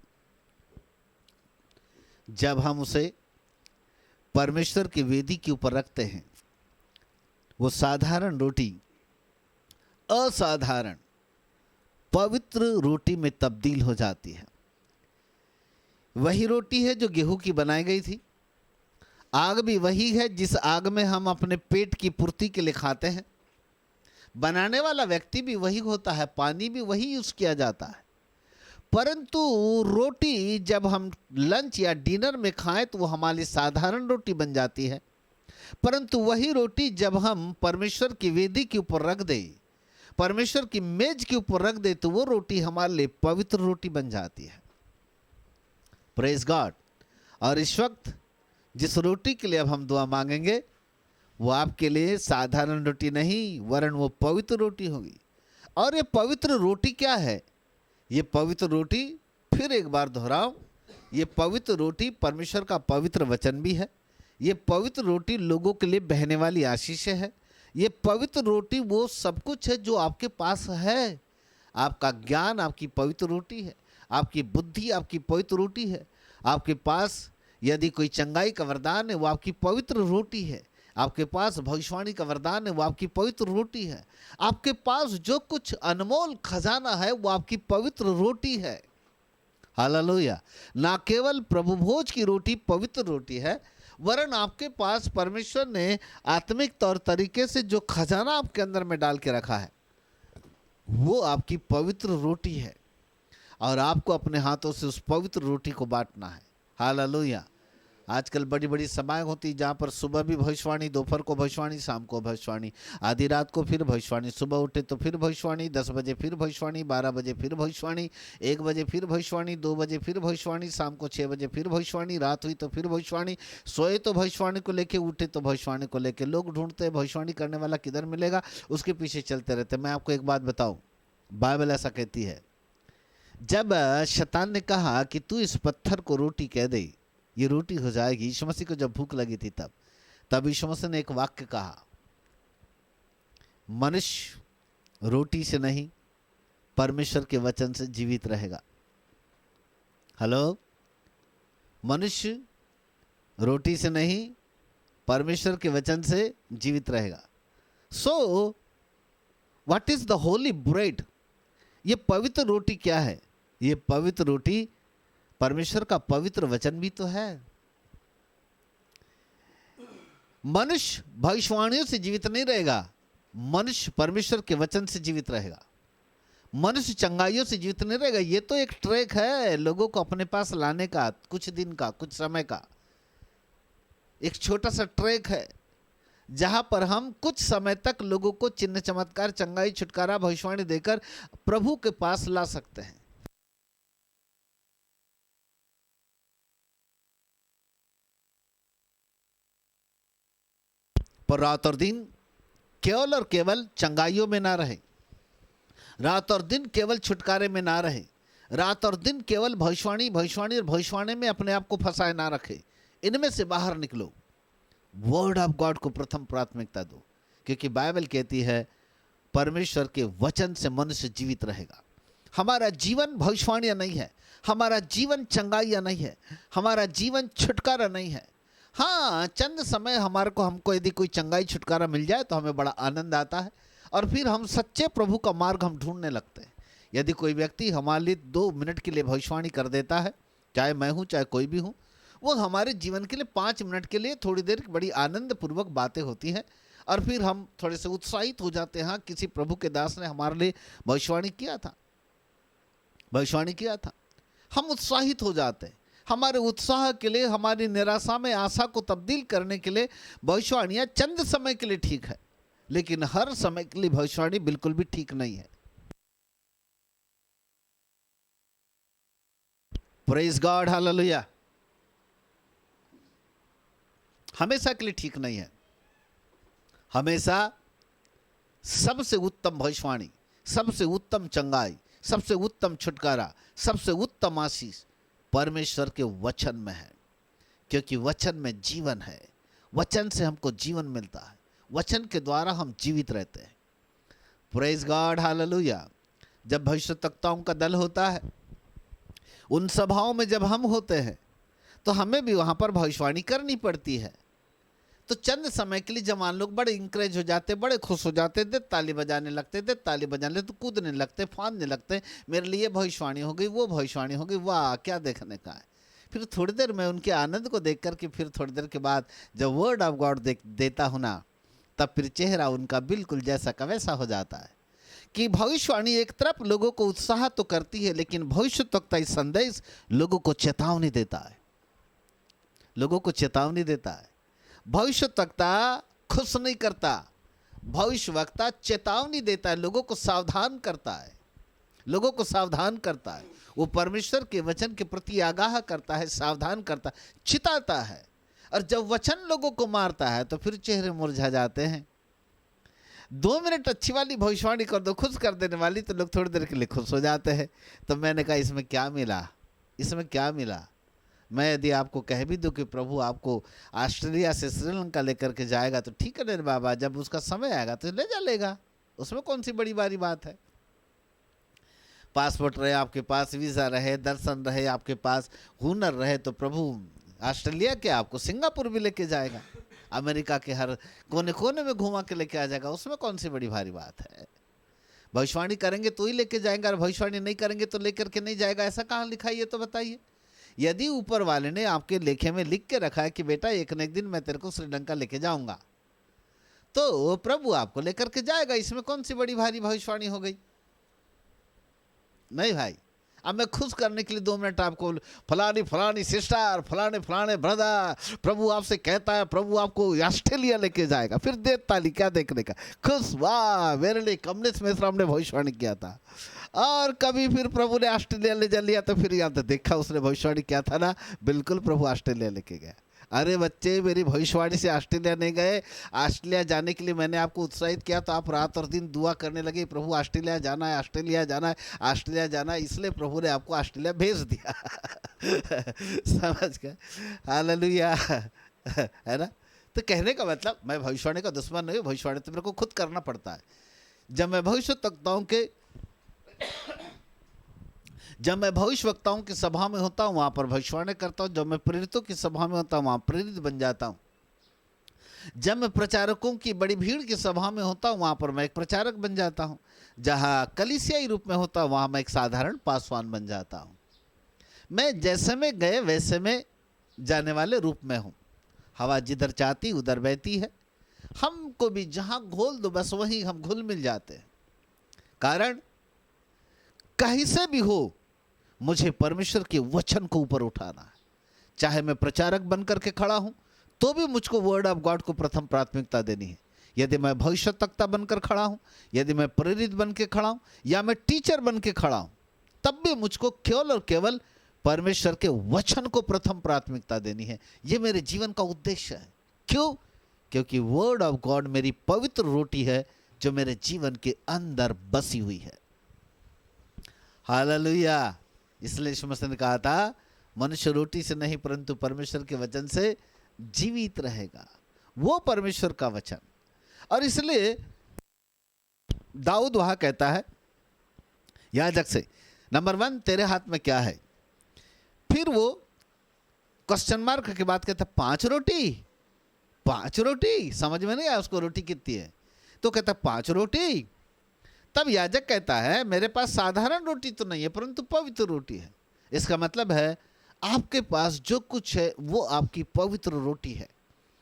जब हम उसे परमेश्वर की वेदी के ऊपर रखते हैं, वो साधारण रोटी असाधारण पवित्र रोटी में तब्दील हो जाती है। वही रोटी है जो गेहूं की बनाई गई थी। आग भी वही है जिस आग में हम अपने पेट की पूर्ति के लिए खाते हैं। बनाने वाला व्यक्ति भी वही होता है, पानी भी वही यूज किया जाता है। परंतु रोटी जब हम लंच या डिनर में खाएं तो वो हमारी साधारण रोटी बन जाती है। परंतु वही रोटी जब हम परमेश्वर की वेदी के ऊपर रख दें, परमेश्वर की मेज के ऊपर रख दे, तो वो रोटी हमारे लिए पवित्र रोटी बन जाती है। Praise God. और इस वक्त जिस रोटी के लिए अब हम दुआ मांगेंगे वो आपके लिए साधारण रोटी नहीं, वरन वो पवित्र रोटी होगी। और ये पवित्र रोटी क्या है? ये पवित्र रोटी, फिर एक बार दोहराओ, ये पवित्र रोटी परमेश्वर का पवित्र वचन भी है। ये पवित्र रोटी लोगों के लिए बहने वाली आशीषें है। ये पवित्र रोटी वो सब कुछ है जो आपके पास है। आपका ज्ञान आपकी पवित्र रोटी है, आपकी बुद्धि आपकी पवित्र रोटी है, आपके पास यदि कोई चंगाई का वरदान है वो आपकी पवित्र रोटी है, आपके पास भविष्यवाणी का वरदान है वो आपकी पवित्र रोटी है, आपके पास जो कुछ अनमोल खजाना है वो आपकी पवित्र रोटी है। हालेलुया। ना केवल प्रभु भोज की रोटी पवित्र रोटी है, वरन आपके पास परमेश्वर ने आत्मिक तौर तरीके से जो खजाना आपके अंदर में डाल के रखा है वो आपकी पवित्र रोटी है। और आपको अपने हाथों से उस पवित्र रोटी को बांटना है। हालेलुया। आजकल बड़ी बड़ी सभाएं होती जहाँ पर सुबह भी भविष्यवाणी, दोपहर को भविष्यवाणी, शाम को भविष्यवाणी, आधी रात को फिर भविष्यवाणी, सुबह उठे तो फिर भविष्यवाणी, 10 बजे फिर भविष्यवाणी, 12 बजे फिर भविष्यवाणी, 1 बजे फिर भविष्यवाणी, 2 बजे फिर भविष्यवाणी, शाम को 6 बजे फिर भविष्यवाणी, रात हुई तो फिर भविष्यवाणी, सोए तो भविष्यवाणी को लेके, उठे तो भविष्यवाणी को लेके। लोग ढूंढते हैं भविष्यवाणी करने वाला किधर मिलेगा, उसके पीछे चलते रहते। मैं आपको एक बात बताऊं, बाइबल ऐसा कहती है, जब शैतान ने कहा कि तू इस पत्थर को रोटी कह दे, ये रोटी हो जाएगी, यीशु मसीह को जब भूख लगी थी तब यीशु मसीह ने एक वाक्य कहा, मनुष्य रोटी से नहीं परमेश्वर के वचन से जीवित रहेगा। हेलो, मनुष्य रोटी से नहीं परमेश्वर के वचन से जीवित रहेगा। So what is the Holi bread? ये पवित्र रोटी क्या है? ये पवित्र रोटी परमेश्वर का पवित्र वचन भी तो है। मनुष्य भविष्यवाणियों से जीवित नहीं रहेगा, मनुष्य परमेश्वर के वचन से जीवित रहेगा। मनुष्य चंगाइयों से जीवित नहीं रहेगा। ये तो एक ट्रैक है लोगों को अपने पास लाने का, कुछ दिन का, कुछ समय का, एक छोटा सा ट्रैक है जहां पर हम कुछ समय तक लोगों को चिन्ह चमत्कार, चंगाई, छुटकारा, भविष्यवाणी देकर प्रभु के पास ला सकते हैं। पर रात और दिन केवल और केवल चंगाइयों में ना रहे, रात और दिन केवल छुटकारे में ना रहे, रात और दिन केवल भविष्यवाणी और भविष्यवाणी में अपने आप को फंसाए ना रखे। इनमें से बाहर निकलो, वर्ड ऑफ गॉड को प्रथम प्राथमिकता दो, क्योंकि बाइबल कहती है परमेश्वर के वचन से मनुष्य जीवित रहेगा। हमारा जीवन भविष्यवाणियां नहीं है, हमारा जीवन चंगाइयां नहीं है, हमारा जीवन छुटकारा नहीं है। हाँ, चंद समय हमको यदि कोई चंगाई छुटकारा मिल जाए तो हमें बड़ा आनंद आता है और फिर हम सच्चे प्रभु का मार्ग हम ढूंढने लगते हैं। यदि कोई व्यक्ति हमारे लिए 2 मिनट के लिए भविष्यवाणी कर देता है, चाहे मैं हूँ चाहे कोई भी हूँ, वो हमारे जीवन के लिए 5 मिनट के लिए थोड़ी देर बड़ी आनंद पूर्वक बातें होती हैं और फिर हम थोड़े से उत्साहित हो जाते हैं। हाँ, किसी प्रभु के दास ने हमारे लिए भविष्यवाणी किया था, हम उत्साहित हो जाते हैं। हमारे उत्साह के लिए, हमारी निराशा में आशा को तब्दील करने के लिए भविष्यवाणियां चंद समय के लिए ठीक है, लेकिन हर समय के लिए भविष्यवाणी बिल्कुल भी ठीक नहीं है। Praise God, hallelujah. हमेशा के लिए ठीक नहीं है। हमेशा सबसे उत्तम भविष्यवाणी, सबसे उत्तम चंगाई, सबसे उत्तम छुटकारा, सबसे उत्तम आशीष परमेश्वर के वचन में है, क्योंकि वचन में जीवन है, वचन से हमको जीवन मिलता है, वचन के द्वारा हम जीवित रहते हैं। Praise God, hallelujah. जब भविष्यवक्ताओं का दल होता है, उन सभाओं में जब हम होते हैं, तो हमें भी वहाँ पर भविष्यवाणी करनी पड़ती है। तो चंद समय के लिए जवान लोग बड़े इंकरेज हो जाते, बड़े खुश हो जाते थे, ताली बजाने लगते थे, ताली बजाने तो कूदने लगते, फांदने लगते, मेरे लिए भविष्यवाणी हो गई, वो भविष्यवाणी हो गई, वाह क्या देखने का है। फिर थोड़ी देर में उनके आनंद को देख करके फिर थोड़ी देर के बाद जब वर्ड ऑफ गॉड देता हूँ ना, तब फिर चेहरा उनका बिल्कुल जैसा का वैसा हो जाता है। कि भविष्यवाणी एक तरफ लोगों को उत्साह तो करती है, लेकिन भविष्यवक्ता इस संदेश लोगों को चेतावनी देता है, लोगों को चेतावनी देता है। भविष्यवक्ता खुश नहीं करता, भविष्यवक्ता चेतावनी देता है, लोगों को सावधान करता है, लोगों को सावधान करता है। वो परमेश्वर के वचन के प्रति आगाह करता है, सावधान करता है, चिताता है। और जब वचन लोगों को मारता है तो फिर चेहरे मुरझा जाते हैं। 2 मिनट अच्छी वाली भविष्यवाणी कर दो, खुश कर देने वाली, तो लोग थोड़ी देर के लिए खुश हो जाते हैं। तो मैंने कहा इसमें क्या मिला, इसमें क्या मिला। मैं यदि आपको कह भी दूं कि प्रभु आपको ऑस्ट्रेलिया से श्रीलंका लेकर के जाएगा, तो ठीक है ना बाबा, जब उसका समय आएगा तो ले जा लेगा, उसमें कौन सी बड़ी बारी बात है। पासपोर्ट रहे आपके पास, वीज़ा रहे, दर्शन रहे आपके पास, हुनर रहे, तो प्रभु ऑस्ट्रेलिया के आपको सिंगापुर भी लेके जाएगा, अमेरिका के हर कोने कोने में घुमा के लेके आ जाएगा, उसमें कौन सी बड़ी भारी बात है। भविष्यवाणी करेंगे तो ही लेके जाएंगे, और भविष्यवाणी नहीं करेंगे तो लेकर के नहीं जाएगा, ऐसा कहाँ लिखा है ये तो बताइए। यदि ऊपर वाले ने आपके लेखे में लिख के रखा है कि बेटा एक न एक दिन मैं तेरे को श्रीलंका लेके जाऊंगा, तो प्रभु आपको लेकर के जाएगा, इसमें कौन सी बड़ी भारी भविष्यवाणी हो गई। नहीं भाई, अब मैं खुश करने के लिए 2 मिनट आपको फलानी फलानी सिस्टर, फलाने फलाने ब्रदर, प्रभु आपसे कहता है, प्रभु आपको ऑस्ट्रेलिया लेके जाएगा, फिर दे ताली, क्या देखने का, खुश, वाह मेरे लिए कमलेश मिश्रा ने भविष्यवाणी किया था। और कभी फिर प्रभु ने ऑस्ट्रेलिया ले जा लिया, तो फिर यहाँ तो देखा उसने भविष्यवाणी किया था ना, बिल्कुल प्रभु ऑस्ट्रेलिया लेके गया। अरे बच्चे, मेरी भविष्यवाणी से ऑस्ट्रेलिया नहीं गए, ऑस्ट्रेलिया जाने के लिए मैंने आपको उत्साहित किया, तो आप रात और दिन दुआ करने लगे, प्रभु ऑस्ट्रेलिया जाना है, ऑस्ट्रेलिया जाना है, ऑस्ट्रेलिया जाना है, इसलिए प्रभु ने आपको ऑस्ट्रेलिया भेज दिया। समझ गए, हालेलुया, है ना। तो कहने का मतलब, मैं भविष्यवाणी का दुश्मन नहीं हूँ, भविष्यवाणी तो मेरे को खुद करना पड़ता है। जब मैं भविष्यवक्ताओं की सभा में होता हूँ, वहाँ पर भविष्यवाणी करता हूँ। जब मैं प्रेरितों की सभा में होता हूँ, वहाँ प्रेरित बन जाता हूँ। जब मैं प्रचारकों की बड़ी भीड़ की सभा में होता हूँ, वहाँ पर मैं एक प्रचारक बन जाता हूँ। जहाँ कलीसियाई रूप में होता हूँ, वहाँ मैं एक साधारण पासवान बन जाता हूँ। मैं जैसे में गए वैसे में जाने वाले रूप में हूँ। हवा जिधर चाहती उधर बहती है, हमको भी जहाँ घोल दो बस वहीं हम घुल मिल जाते हैं। कारण कहीं से भी हो, मुझे परमेश्वर के वचन को ऊपर उठाना है। चाहे मैं प्रचारक बनकर के खड़ा हूं, तो भी मुझको वर्ड ऑफ गॉड को प्रथम प्राथमिकता देनी है। यदि मैं भविष्यवक्ता बनकर खड़ा हूं, यदि मैं प्रेरित बन के खड़ा हूं, या मैं टीचर बन के खड़ा हूं, तब भी मुझको केवल और केवल परमेश्वर के वचन को प्रथम प्राथमिकता देनी है। यह मेरे जीवन का उद्देश्य है। क्यों? क्योंकि वर्ड ऑफ गॉड मेरी पवित्र रोटी है, जो मेरे जीवन के अंदर बसी हुई है। हालेलुया। इसलिए यीशु मसीह ने कहा था, मनुष्य रोटी से नहीं परंतु परमेश्वर के वचन से जीवित रहेगा। वो परमेश्वर का वचन। और इसलिए दाऊद वहां कहता है याजक से, नंबर 1 तेरे हाथ में क्या है। फिर वो क्वेश्चन मार्क के बाद कहता 5 रोटी। 5 रोटी, समझ में नहीं आया उसको रोटी कितनी है, तो कहता 5 रोटी। तब याजक कहता है, मेरे पास साधारण रोटी तो नहीं है परंतु पवित्र रोटी है। इसका मतलब है आपके पास जो कुछ है वो आपकी पवित्र रोटी है,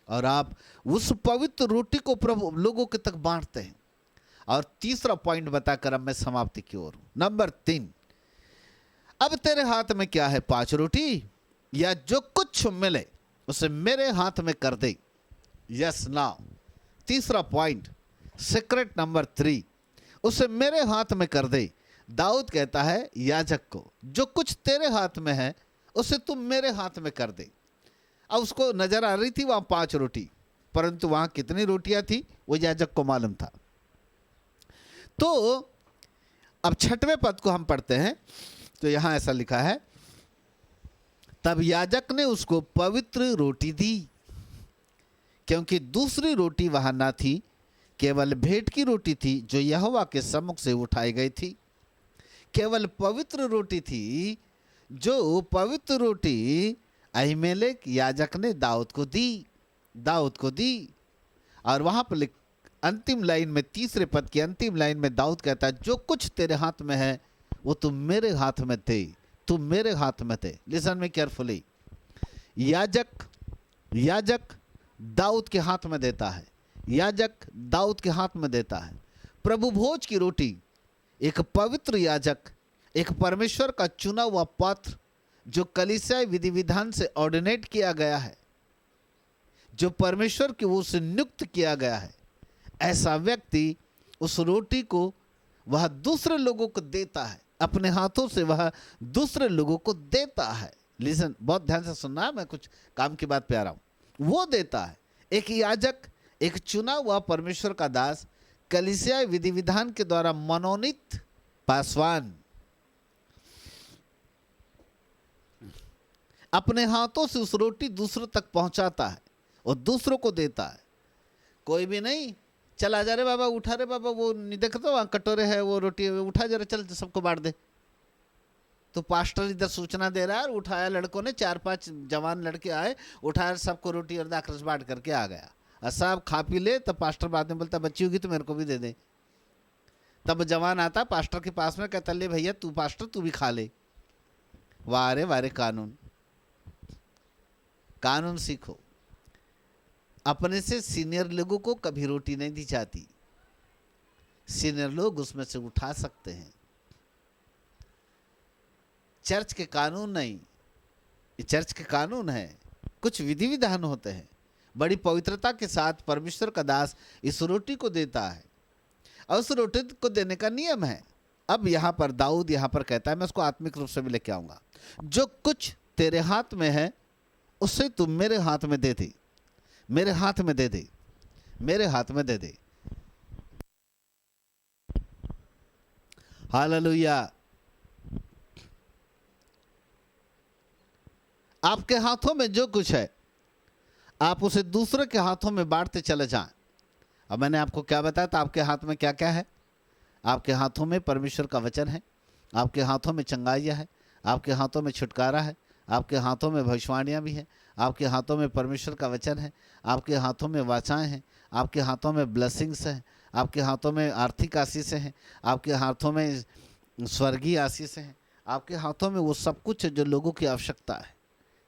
और आप उस पवित्र रोटी को प्रभु लोगों के तक बांटते हैं। और तीसरा पॉइंट बताकर अब मैं समाप्ति की ओर हूं। नंबर 3, अब तेरे हाथ में क्या है, 5 रोटी, या जो कुछ मिले उसे मेरे हाथ में कर दे। यस नाउ, तीसरा पॉइंट, सीक्रेट नंबर 3, उसे मेरे हाथ में कर दे। दाऊद कहता है याजक को, जो कुछ तेरे हाथ में है उसे तुम मेरे हाथ में कर दे। अब उसको नजर आ रही थी वहां 5 रोटी, परंतु वहां कितनी रोटियां थी वो याजक को मालूम था। तो अब 6वें पद को हम पढ़ते हैं, तो यहां ऐसा लिखा है, तब याजक ने उसको पवित्र रोटी दी। क्योंकि दूसरी रोटी वहां ना थी, केवल भेंट की रोटी थी जो यहोवा के सम्मुख से उठाई गई थी। केवल पवित्र रोटी थी, जो पवित्र रोटी अहीमेलेक याजक ने दाऊद को दी। और वहां पर अंतिम लाइन में, तीसरे पद की अंतिम लाइन में दाऊद कहता है, जो कुछ तेरे हाथ में है वो तुम मेरे हाथ में थे। Listen me carefully. याजक दाऊद के हाथ में देता है। प्रभु भोज की रोटी एक पवित्र याजक, एक परमेश्वर का चुना हुआ पात्र, जो कलीसिया विधि विधान से ऑर्डिनेट किया गया है, जो परमेश्वर की ओर से नियुक्त किया गया है, ऐसा व्यक्ति उस रोटी को वह दूसरे लोगों को देता है, अपने हाथों से वह दूसरे लोगों को देता है। लिसन, बहुत ध्यान से सुनना, मैं कुछ काम की बात पे आ रहा हूं। वो देता है, एक याजक, एक चुना हुआ परमेश्वर का दास, कलीसिया विधि विधान के द्वारा मनोनीत पासवान अपने हाथों से उस रोटी दूसरों तक पहुंचाता है और दूसरों को देता है। कोई भी नहीं, चला जा रे बाबा, उठा रे बाबा, वो नहीं देखता वहां कटोरे है, वो रोटी उठा जा रे, चल सबको बांट दे। तो पास्टर इधर सूचना दे रहा है, उठाया लड़कों ने, 4-5 जवान लड़के आए, उठाया सबको रोटी और दाखरस बांट करके आ गया। और सब खा पी ले, तब पास्टर बाद में बोलता बच्ची होगी तो मेरे को भी दे दे। तब जवान आता पास्टर के पास में, कहता ले भैया तू पास्टर तू भी खा ले। वारे वारे कानून सीखो। अपने से सीनियर लोगों को कभी रोटी नहीं दी जाती, सीनियर लोग उसमें से उठा सकते हैं। चर्च के कानून नहीं, ये चर्च के कानून है, कुछ विधि विधान होते हैं। बड़ी पवित्रता के साथ परमेश्वर का दास इस रोटी को देता है और उस रोटी को देने का नियम है। अब यहाँ पर दाऊद यहाँ पर कहता है, मैं उसको आत्मिक रूप से भी लेके आऊंगा, जो कुछ तेरे हाथ में है उससे तुम मेरे हाथ में दे दे, मेरे हाथ में दे दे। हालेलुया। आपके हाथों में जो कुछ है आप उसे दूसरे के हाथों में बांटते चले जाएं। अब मैंने आपको क्या बताया था, आपके हाथ में क्या क्या है? आपके हाथों में परमेश्वर का वचन है, आपके हाथों में चंगाइयाँ है, आपके हाथों में छुटकारा है, आपके हाथों में भविष्यवाणियाँ भी हैं, आपके हाथों में परमेश्वर का वचन है, आपके हाथों में वाचाएं हैं, आपके हाथों में ब्लेसिंग्स हैं, आपके हाथों में आर्थिक आशीषें हैं, आपके हाथों में स्वर्गीय आशीषें हैं, आपके हाथों में वो सब कुछ है जो लोगों की आवश्यकता है।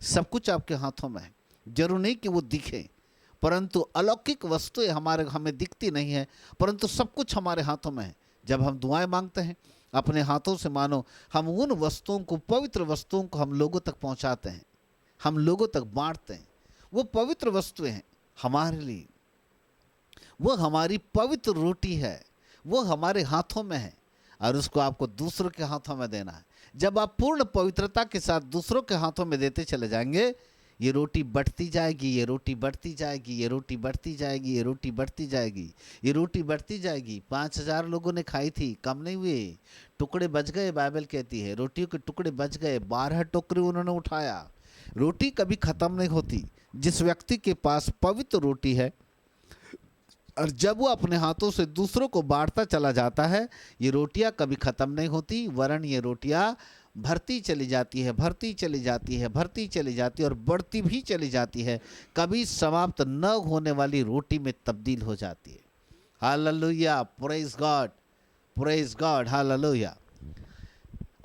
सब कुछ आपके हाथों में है। जरूर नहीं कि वो दिखे, परंतु अलौकिक वस्तुएं हमें दिखती नहीं है, परंतु सब कुछ हमारे हाथों में है। जब हम दुआएं मांगते हैं अपने हाथों से, मानो हम उन वस्तुओं को, पवित्र वस्तुओं को हम लोगों तक पहुंचाते हैं, हम लोगों तक बांटते हैं। वो पवित्र वस्तुएं हैं हमारे लिए, वो हमारी पवित्र रोटी है, वो हमारे हाथों में है और उसको आपको दूसरों के हाथों में देना है। जब आप पूर्ण पवित्रता के साथ दूसरों के हाथों में देते चले जाएंगे, ये रोटी बढ़ती जाएगी, ये रोटी बढ़ती जाएगी, ये रोटी बढ़ती जाएगी, ये रोटी बढ़ती जाएगी, ये रोटी बढ़ती जाएगी। 5000 लोगों ने खाई थी, कम नहीं हुए, टुकड़े बच गए। बाइबल कहती है रोटियों के टुकड़े बच गए, 12 टोकरी उन्होंने उठाया। रोटी कभी खत्म नहीं होती। जिस व्यक्ति के पास पवित्र रोटी है और जब वो अपने हाथों से दूसरों को बांटता चला जाता है, ये रोटियां कभी खत्म नहीं होती, वरन ये रोटियां भरती चली जाती है, भरती चली जाती है, भरती चली जाती है और बढ़ती भी चली जाती है, कभी समाप्त न होने वाली रोटी में तब्दील हो जाती है। Hallelujah, praise God, praise God, hallelujah.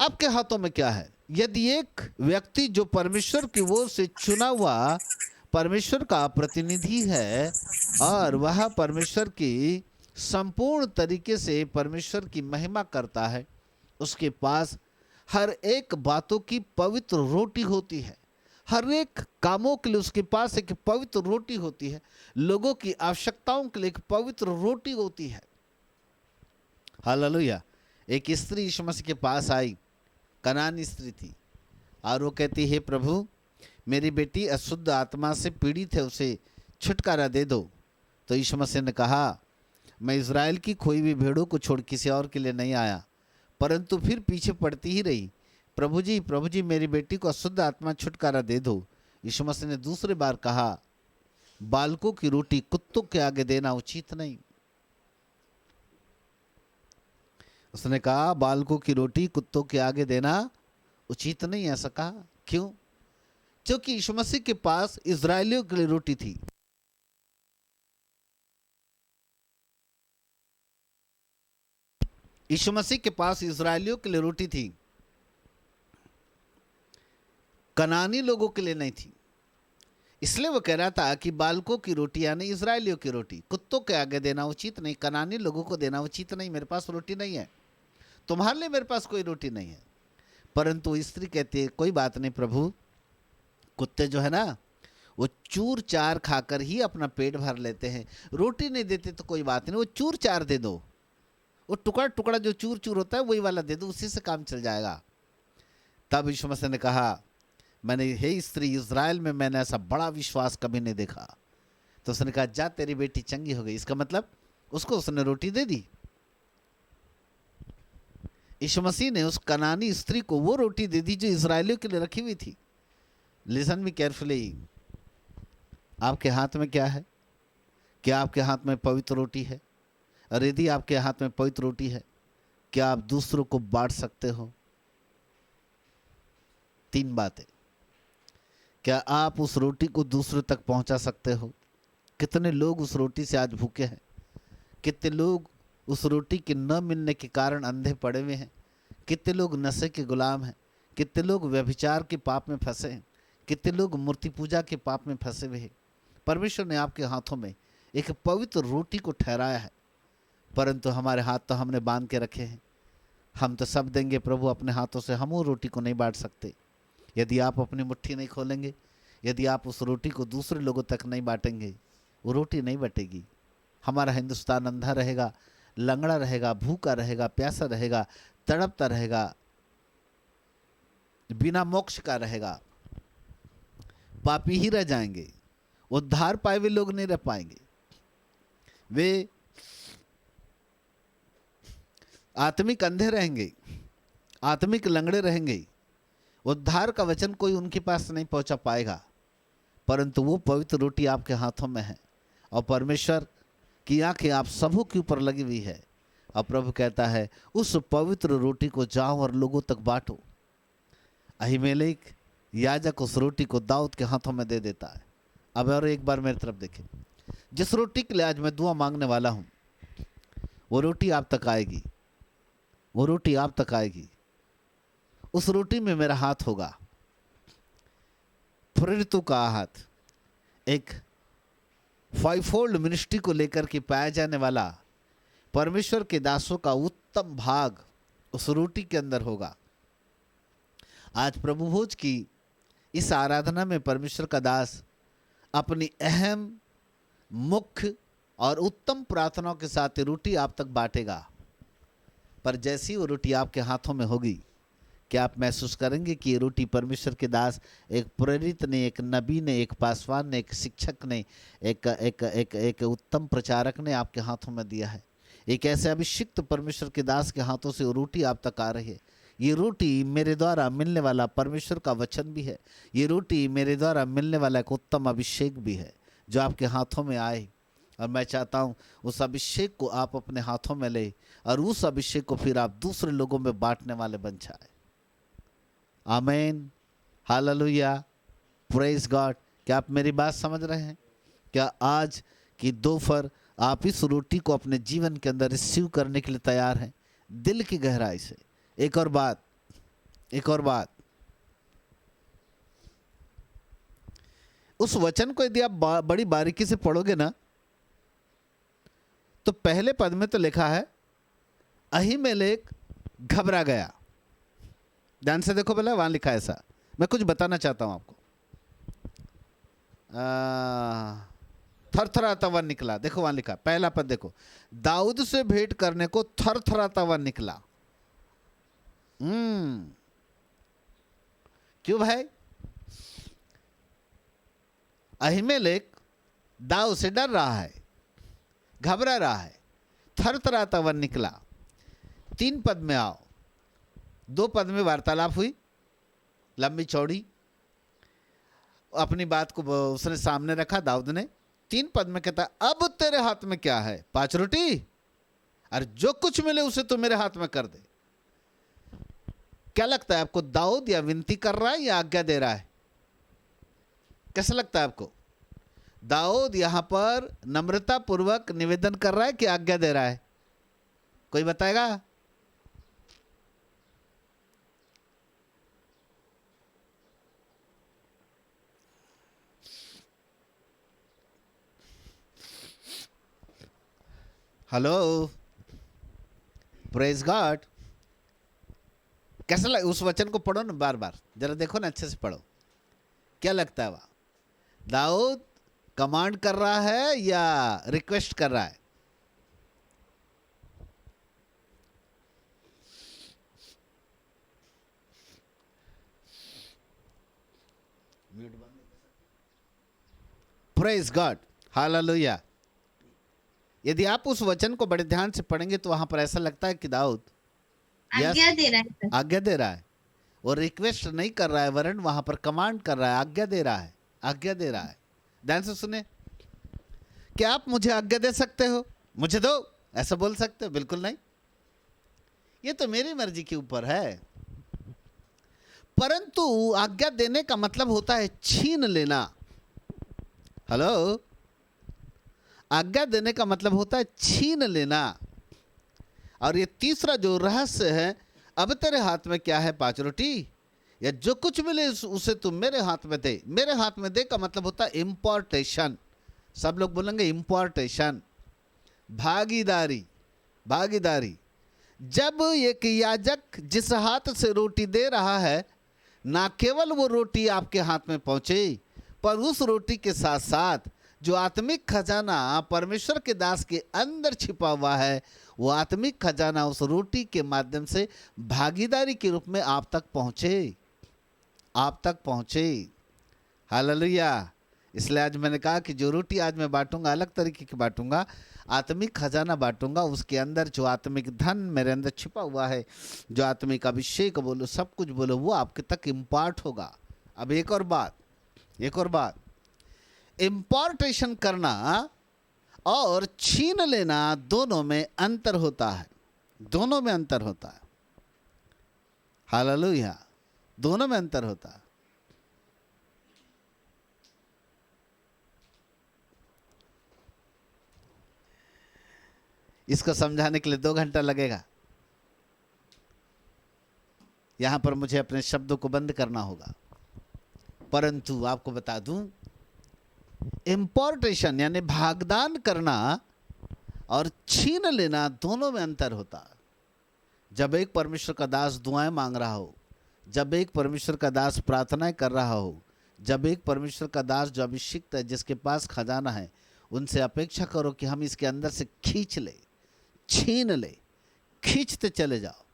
आपके हाथों में क्या है? यदि एक व्यक्ति जो परमेश्वर की ओर से चुना हुआ परमेश्वर का प्रतिनिधि है और वह परमेश्वर की संपूर्ण तरीके से परमेश्वर की महिमा करता है, उसके पास हर एक बातों की पवित्र रोटी होती है, हर एक कामों के लिए उसके पास एक पवित्र रोटी होती है, लोगों की आवश्यकताओं के लिए एक पवित्र रोटी होती है। हालेलुया। एक स्त्री यीशु मसीह के पास आई, कनानी स्त्री थी, और वो कहती है, प्रभु मेरी बेटी अशुद्ध आत्मा से पीड़ित है, उसे छुटकारा दे दो। तो यीशु मसीह ने कहा, मैं इज़राइल की खोई हुई भेड़ों को छोड़ किसी और के लिए नहीं आया। परंतु फिर पीछे पड़ती ही रही, प्रभु जी मेरी बेटी को अशुद्ध आत्मा छुटकारा दे दो। यीशु मसीह ने दूसरी बार कहा, बालकों की रोटी कुत्तों के आगे देना उचित नहीं। उसने कहा बालकों की रोटी कुत्तों के आगे देना उचित नहीं, ऐसा कहा। क्यों? क्योंकि यीशु मसीह के पास इजरायलियों के लिए रोटी थी। यीशु मसीह के पास इजरायलियों के लिए रोटी थी, कनानी लोगों के लिए नहीं थी। इसलिए वो कह रहा था कि बालकों की रोटी यानी इजरायलियों की रोटी कुत्तों के आगे देना उचित नहीं, कनानी लोगों को देना उचित नहीं। मेरे पास रोटी नहीं है, तुम्हारे लिए मेरे पास कोई रोटी नहीं है। परंतु स्त्री कहती है कोई बात नहीं प्रभु, कुत्ते जो है ना वो चूर चार खाकर ही अपना पेट भर लेते हैं, रोटी नहीं देते तो कोई बात नहीं, वो चूर चार दे दो, वो टुकड़ा टुकड़ा जो चूर चूर होता है वही वाला दे दो, उसी से काम चल जाएगा। तब यीशु मसीह ने कहा मैंने, हे स्त्री, इज़राइल में मैंने ऐसा बड़ा विश्वास कभी नहीं देखा। तो उसने कहा जा तेरी बेटी चंगी हो गई। इसका मतलब उसको उसने रोटी दे दी। यीशु मसीह ने उस कनानी स्त्री को वो रोटी दे दी जो इजरायलियों के लिए रखी हुई थी। लिसन मी केयरफुली, आपके हाथ में क्या है? क्या आपके हाथ में पवित्र रोटी है? और यदि आपके हाथ में पवित्र रोटी है, क्या आप दूसरों को बांट सकते हो? तीन बातें। क्या आप उस रोटी को दूसरों तक पहुंचा सकते हो? कितने लोग उस रोटी से आज भूखे हैं? कितने लोग उस रोटी के न मिलने के कारण अंधे पड़े हुए हैं? कितने लोग नशे के गुलाम हैं? कितने लोग व्यभिचार के पाप में फंसे हैं? कितने लोग मूर्ति पूजा के पाप में फंसे हुए हैं? परमेश्वर ने आपके हाथों में एक पवित्र रोटी को ठहराया है, परंतु हमारे हाथ तो हमने बांध के रखे हैं। हम तो सब देंगे प्रभु अपने हाथों से, हम वो रोटी को नहीं बांट सकते। यदि आप अपनी मुट्ठी नहीं खोलेंगे, यदि आप उस रोटी को दूसरे लोगों तक नहीं बांटेंगे, वो रोटी नहीं बटेगी। हमारा हिंदुस्तान अंधा रहेगा, लंगड़ा रहेगा, भूखा रहेगा, प्यासा रहेगा, तड़पता रहेगा, बिना मोक्ष का रहेगा। पापी ही रह जाएंगे, उद्धार पाए हुए लोग नहीं रह पाएंगे। वे आत्मिक अंधे रहेंगे, आत्मिक लंगड़े रहेंगे। उद्धार का वचन कोई उनके पास नहीं पहुंचा पाएगा। परंतु वो पवित्र रोटी आपके हाथों में है और परमेश्वर की आंखें आप सबों के ऊपर लगी हुई है। और प्रभु कहता है उस पवित्र रोटी को जाओ और लोगों तक बांटो। अहीमेलेक याजक उस रोटी को दाऊद के हाथों में दे देता है। अब और एक बार मेरी तरफ देखें, जिस रोटी के लिए आज मैं दुआ मांगने वाला हूं, वो रोटी आप तक आएगी, वो रोटी आप तक आएगी। उस रोटी में मेरा हाथ होगा, प्रेरितों का हाथ, एक फाइवफोल्ड मिनिस्ट्री को लेकर के पाया जाने वाला परमेश्वर के दासों का उत्तम भाग उस रोटी के अंदर होगा। आज प्रभु भोज की इस आराधना में परमेश्वर का दास अपनी अहम, मुख्य और उत्तम प्रार्थनाओं के साथ रोटी आप तक बांटेगा। पर जैसी वो रोटी आपके हाथों में होगी, क्या आप महसूस करेंगे कि ये रोटी परमेश्वर के दास, एक प्रेरित ने, एक नबी ने, एक पासवान ने, एक शिक्षक ने, एक उत्तम प्रचारक ने आपके हाथों में दिया है। एक ऐसे अभिषिक्त परमेश्वर के दास के हाथों से वो रोटी आप तक आ रही है। ये रोटी मेरे द्वारा मिलने वाला परमेश्वर का वचन भी है। ये रोटी मेरे द्वारा मिलने वाला एक उत्तम अभिषेक भी है जो आपके हाथों में आए। और मैं चाहता हूँ उस अभिषेक को आप अपने हाथों में ले और उस अभिषेक को फिर आप दूसरे लोगों में बांटने वाले बन जाए। आमीन, हालेलुया, प्रेज गॉड। क्या आप मेरी बात समझ रहे हैं? क्या आज की दोपहर आप इस रोटी को अपने जीवन के अंदर रिसीव करने के लिए तैयार हैं, दिल की गहराई से? एक और बात, उस वचन को यदि आप बड़ी बारीकी से पढ़ोगे ना, तो पहले पद में तो लिखा है अहीमेलेक घबरा गया। ध्यान से देखो, पहले वहां लिखा है ऐसा। मैं कुछ बताना चाहता हूं आपको। थरथराता हुआ निकला। देखो वहां लिखा, पहला पद देखो, दाऊद से भेंट करने को थरथराता हुआ निकला। क्यों भाई? अहीमेलेक दाऊद से डर रहा है, घबरा रहा है, थरथराता हुआ निकला। 3 पद में आओ। 2 पद में वार्तालाप हुई, लंबी चौड़ी, अपनी बात को उसने सामने रखा दाऊद ने, 3 पद में कहता है अब तेरे हाथ में क्या है? 5 रोटी, और जो कुछ मिले उसे तू मेरे हाथ में कर दे। क्या लगता है आपको, दाऊद या विनती कर रहा है या आज्ञा दे रहा है? कैसा लगता है आपको? दाऊद यहां पर नम्रता पूर्वक निवेदन कर रहा है कि आज्ञा दे रहा है? कोई बताएगा? Hello, praise God. कैसा लगा? उस वचन को पढ़ो ना, बार बार जरा देखो ना, अच्छे से पढ़ो। क्या लगता है वहां दाऊद कमांड कर रहा है या रिक्वेस्ट कर रहा है? Praise God, hallelujah. यदि आप उस वचन को बड़े ध्यान से पढ़ेंगे तो वहां पर ऐसा लगता है कि दाऊद आज्ञा दे रहा है। आज्ञा दे रहा है, और रिक्वेस्ट नहीं कर रहा है, वरन वहां पर कमांड कर रहा है, आज्ञा दे रहा है, आज्ञा दे रहा है। ध्यान से सुने, क्या आप मुझे आज्ञा दे सकते हो? मुझे दो, ऐसा बोल सकते हो? बिल्कुल नहीं, ये तो मेरी मर्जी के ऊपर है। परंतु आज्ञा देने का मतलब होता है छीन लेना। हेलो, आज्ञा देने का मतलब होता है छीन लेना। और ये तीसरा जो रहस्य है, अब तेरे हाथ में क्या है? 5 रोटी, या जो कुछ मिले उसे तुम मेरे हाथ में दे। मेरे हाथ में दे का मतलब होता है इंपॉर्टेशन। सब लोग बोलेंगे इंपॉर्टेशन, भागीदारी, भागीदारी। जब एक याजक जिस हाथ से रोटी दे रहा है, ना केवल वो रोटी आपके हाथ में पहुंचे, पर उस रोटी के साथ साथ जो आत्मिक खजाना परमेश्वर के दास के अंदर छिपा हुआ है, वो आत्मिक खजाना उस रोटी के माध्यम से भागीदारी के रूप में आप तक पहुंचे, आप तक पहुंचे। हालेलुया। इसलिए आज मैंने कहा कि जो रोटी आज मैं बांटूंगा, अलग तरीके की बांटूंगा, आत्मिक खजाना बांटूंगा। उसके अंदर जो आत्मिक धन मेरे अंदर छिपा हुआ है, जो आत्मिक अभिषेक बोलो, सब कुछ बोलो, वो आपके तक इम्पार्ट होगा। अब एक और बात, एक और बात, इम्पोर्टेशन करना और छीन लेना दोनों में अंतर होता है, दोनों में अंतर होता है। हालेलुया, दोनों में अंतर होता है। इसको समझाने के लिए 2 घंटा लगेगा। यहां पर मुझे अपने शब्दों को बंद करना होगा, परंतु आपको बता दूं, इम्पोर्टेशन यानी भागदान करना और छीन लेना, दोनों में अंतर होता है। जब एक परमेश्वर का दास दुआएं मांग रहा हो, जब एक परमेश्वर का दास प्रार्थनाएं कर रहा हो, जब एक परमेश्वर का दास जो अभिषिक्त है, जिसके पास खजाना है, उनसे अपेक्षा करो कि हम इसके अंदर से खींच ले, छीन ले, खींचते चले जाओ।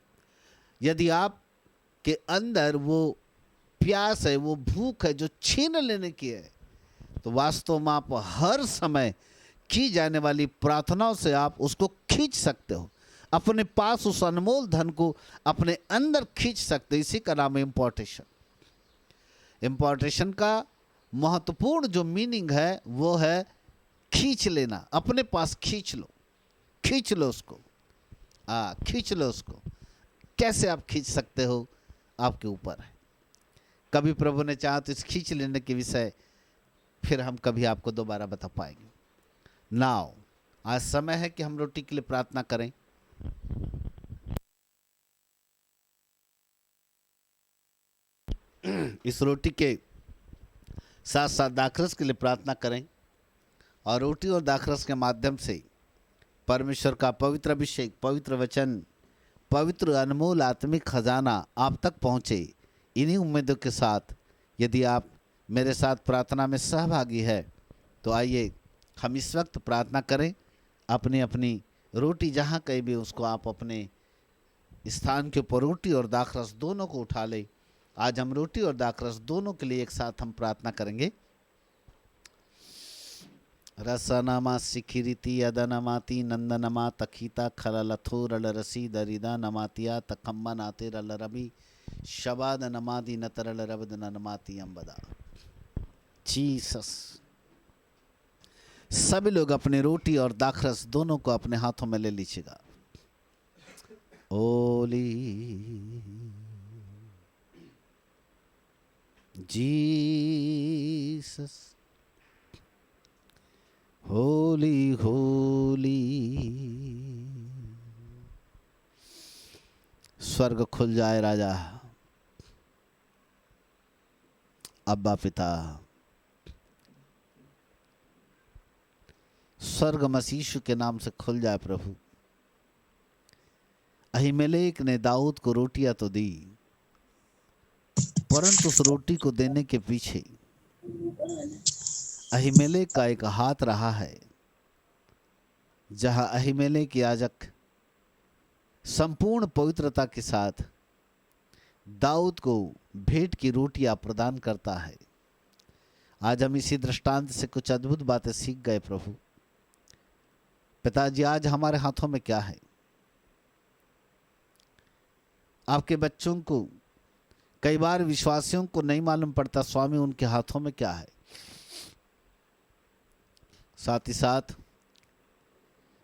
यदि आप के अंदर वो प्यास है, वो भूख है जो छीन लेने की है, तो वास्तव में आप हर समय की जाने वाली प्रार्थनाओं से आप उसको खींच सकते हो, अपने पास उस अनमोल धन को अपने अंदर खींच सकते हो। इसी का नाम है इम्पोर्टेशन। इम्पोर्टेशन का महत्वपूर्ण जो मीनिंग है वो है खींच लेना, अपने पास खींच लो, खींच लो उसको, खींच लो उसको। कैसे आप खींच सकते हो, आपके ऊपर है। कभी प्रभु ने चाहा तो इस खींच लेने के विषय फिर हम कभी आपको दोबारा बता पाएंगे। नाउ आज समय है कि हम रोटी के लिए प्रार्थना करें। इस रोटी के साथ साथ दाखरस के लिए प्रार्थना करें, और रोटी और दाखरस के माध्यम से परमेश्वर का पवित्र अभिषेक, पवित्र वचन, पवित्र अनमोल आत्मिक खजाना आप तक पहुँचे। इन्हीं उम्मीदों के साथ यदि आप मेरे साथ प्रार्थना में सहभागी है तो आइए हम इस वक्त प्रार्थना करें। अपनी अपनी रोटी जहाँ कहीं भी, उसको आप अपने स्थान के ऊपर रोटी और दाखरस दोनों को उठा ले। आज हम रोटी और दाखरस दोनों के लिए एक साथ हम प्रार्थना करेंगे। रसनमा सिखिरिति यदनमाति नंदनमा तखीता खललथोरल रसी दरिदा नमातिया तकम्मा नाते रल रबी शबाद नमादि नतरल रबद नमाति अम्बदा। जीसस, सभी लोग अपनी रोटी और दाखरस दोनों को अपने हाथों में ले लीजिएगा। ओली जीसस, होली होली। स्वर्ग खुल जाए राजा, अब्बा पिता। स्वर्ग मसीह के नाम से खुल जाए प्रभु। अहीमेलेक ने दाऊद को रोटियां तो दी, परंतु उस रोटी को देने के पीछे अहीमेलेक का एक हाथ रहा है। जहां अहीमेलेक याजक संपूर्ण पवित्रता के साथ दाऊद को भेंट की रोटियां प्रदान करता है। आज हम इसी दृष्टांत से कुछ अद्भुत बातें सीख गए प्रभु। पिताजी, आज हमारे हाथों में क्या है? आपके बच्चों को, कई बार विश्वासियों को नहीं मालूम पड़ता स्वामी उनके हाथों में क्या है। साथ ही साथ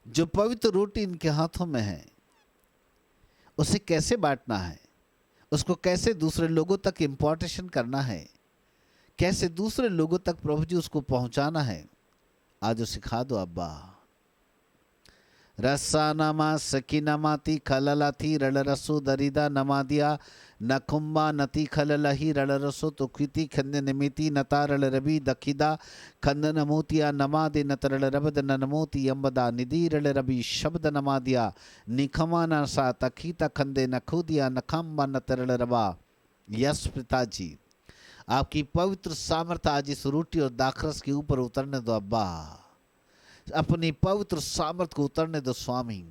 जो पवित्र रोटी इनके हाथों में है, उसे कैसे बांटना है, उसको कैसे दूसरे लोगों तक इम्पोर्टेशन करना है, कैसे दूसरे लोगों तक प्रभु जी उसको पहुंचाना है, आज वो सिखा दो अब्बा। रस्सा नमा सकी नमाती खललाथी रड़रसो दरिदा नमादिया नकुम्बा नती खललही रड़रसो तो कृति खंद निमिति नता रड़रबी दखिदा खंद नमोतिया नमादे नतरल रबद नमोति यम्बदा निधि रड़रबी शब्द नमादिया निखमा नसा तखीता खंदे नखुदिया नखम्बा नतरल रबा। यस पिताजी, आपकी पवित्र सामर्थ आज इस रोटी और दाखरस के ऊपर उतरने दो अब्बा। अपनी पवित्र सामर्थ को उतरने दो स्वामी।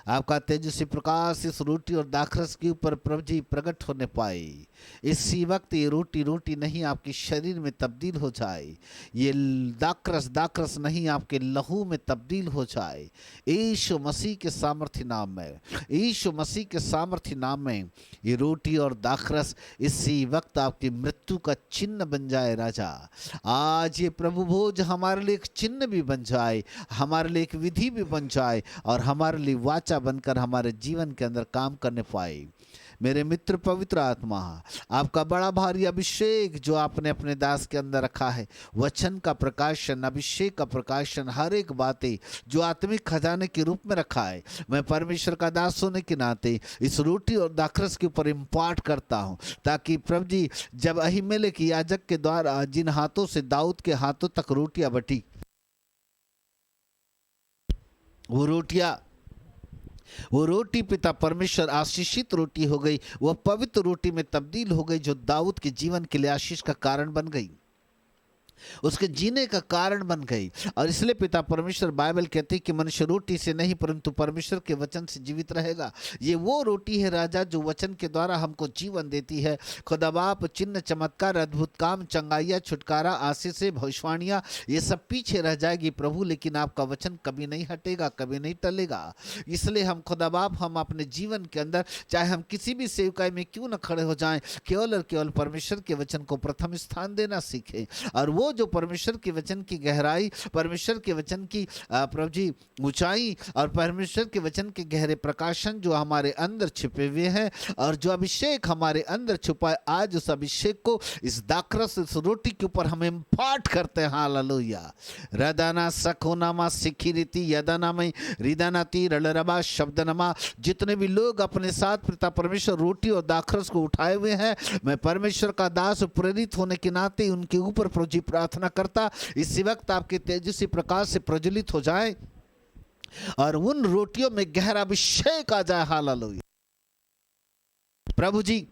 आपका तेजस्वी प्रकाश इस रोटी और दाखरस के ऊपर प्रभु जी प्रकट होने पाए। इसी वक्त ये रोटी नहीं आपके शरीर में तब्दील हो जाए, ये दाखरस नहीं आपके लहू में तब्दील हो जाए। यीशु मसीह के सामर्थ्य नाम में, यीशु मसीह के सामर्थ्य नाम में ये रोटी और दाखरस इसी वक्त आपकी मृत्यु का चिन्ह बन जाए राजा। आज ये प्रभु भोज हमारे लिए एक चिन्ह भी बन जाए, हमारे लिए एक विधि भी बन जाए और हमारे लिए वाचा बनकर हमारे जीवन के अंदर काम करने पाए। मेरे मित्र पवित्र आत्मा, आपका बड़ा भारी अभिषेक जो आपने अपने दास के अंदर रखा है, वचन का प्रकाशन, अभिषेक का प्रकाशन, हर एक बातें जो आत्मिक खजाने के रूप में रखा है, मैं परमेश्वर का दास होने के नाते इस रोटी और दाखरस के ऊपर इम्पार्ट करता हूँ, ताकि प्रभु जी जब अहीमेलेक याजक के द्वारा जिन हाथों से दाऊद के हाथों तक रोटियां बटी, वो रोटी पिता परमेश्वर आशीषित रोटी हो गई, वह पवित्र रोटी में तब्दील हो गई जो दाऊद के जीवन के लिए आशीष का कारण बन गई, उसके जीने का कारण बन गई। और इसलिए पिता परमेश्वर बाइबल कहती है कि मनुष्य रोटी से नहीं परंतु परमेश्वर के वचन से जीवित रहेगा। ये वो रोटी है राजा जो वचन के द्वारा हमको जीवन देती है। खुदा बाप चिन्ह चमत्कार अद्भुत काम चंगाइया छुटकारा आशीष से भविष्यवाणियां ये सब पीछे रह जाएगी प्रभु, लेकिन आपका वचन कभी नहीं हटेगा, कभी नहीं टलेगा। इसलिए हम खुदा बाप हम अपने जीवन के अंदर चाहे हम किसी भी सेवकाई में क्यों न खड़े हो जाएं, केवल और केवल परमेश्वर के वचन को प्रथम स्थान देना सीखें। और वो जो परमेश्वर के वचन की गहराई, परमेश्वर के वचन की प्रभु जी ऊंचाई और परमेश्वर के वचन के गहरे प्रकाशन जो हमारे अंदर छिपे हुए हैं और जो अभिषेक हमारे अंदर छुपा है, आज उस अभिषेक को इस दाखरस इस रोटी के ऊपर हम इम्पार्ट करते हैं। हालेलुया। रदाना सखोनामा सिखी रीति यदानामय रिदानाती रलरबा शब्दनमा। जितने भी लोग अपने साथ पिता परमेश्वर रोटी और दाखरस को उठाए हुए हैं, मैं परमेश्वर का दास प्रेरित होने के नाते उनके ऊपर प्रभु जी प्रार्थना करता इसी वक्त आपके तेजस्वी प्रकाश से प्रज्वलित हो जाए और उन रोटियों में गहरा अभिषेक आ जाए। हालेलुया। प्रभु जी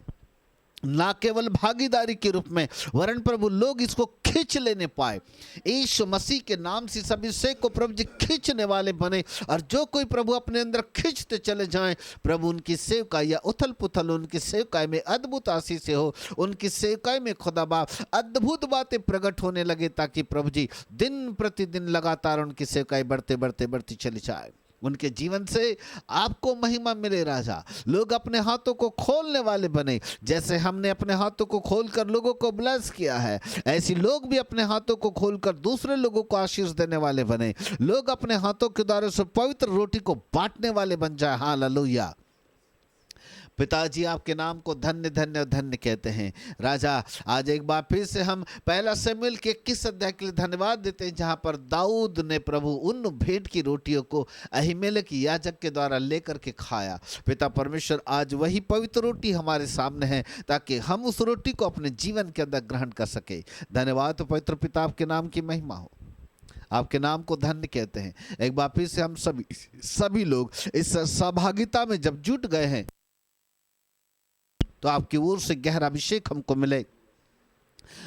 ना केवल भागीदारी के रूप में वरन प्रभु लोग इसको खींच लेने पाए। यीशु मसीह के नाम से सभी अभिषेक को प्रभु जी खींचने वाले बने और जो कोई प्रभु अपने अंदर खींचते चले जाएं, प्रभु उनकी सेवकाई या उथल पुथल उनकी सेवकाई में अद्भुत आशीष से हो, उनकी सेवकाई में खुदा बाप अद्भुत बातें प्रकट होने लगे, ताकि प्रभु जी दिन प्रतिदिन लगातार उनकी सेवकाई बढ़ते बढ़ते बढ़ती चली जाए। उनके जीवन से आपको महिमा मिले राजा। लोग अपने हाथों को खोलने वाले बने। जैसे हमने अपने हाथों को खोलकर लोगों को ब्लेस किया है, ऐसी लोग भी अपने हाथों को खोलकर दूसरे लोगों को आशीष देने वाले बने। लोग अपने हाथों के द्वारा से पवित्र रोटी को बांटने वाले बन जाए। हालेलुया। पिताजी आपके नाम को धन्य धन्य और धन्य कहते हैं राजा। आज एक बार फिर से हम पहला शमूएल के 21 अध्याय के लिए धन्यवाद देते हैं, जहां पर दाऊद ने प्रभु उन भेंट की रोटियों को अहीमेलेक याजक के द्वारा लेकर के खाया। पिता परमेश्वर, आज वही पवित्र रोटी हमारे सामने है, ताकि हम उस रोटी को अपने जीवन के अंदर ग्रहण कर सके। धन्यवाद पवित्र पिता, आपके नाम की महिमा हो, आपके नाम को धन्य कहते हैं। एक बार फिर से हम सभी लोग इस सहभागिता में जब जुट गए हैं, तो आपकी ओर से गहरा अभिषेक हमको मिले,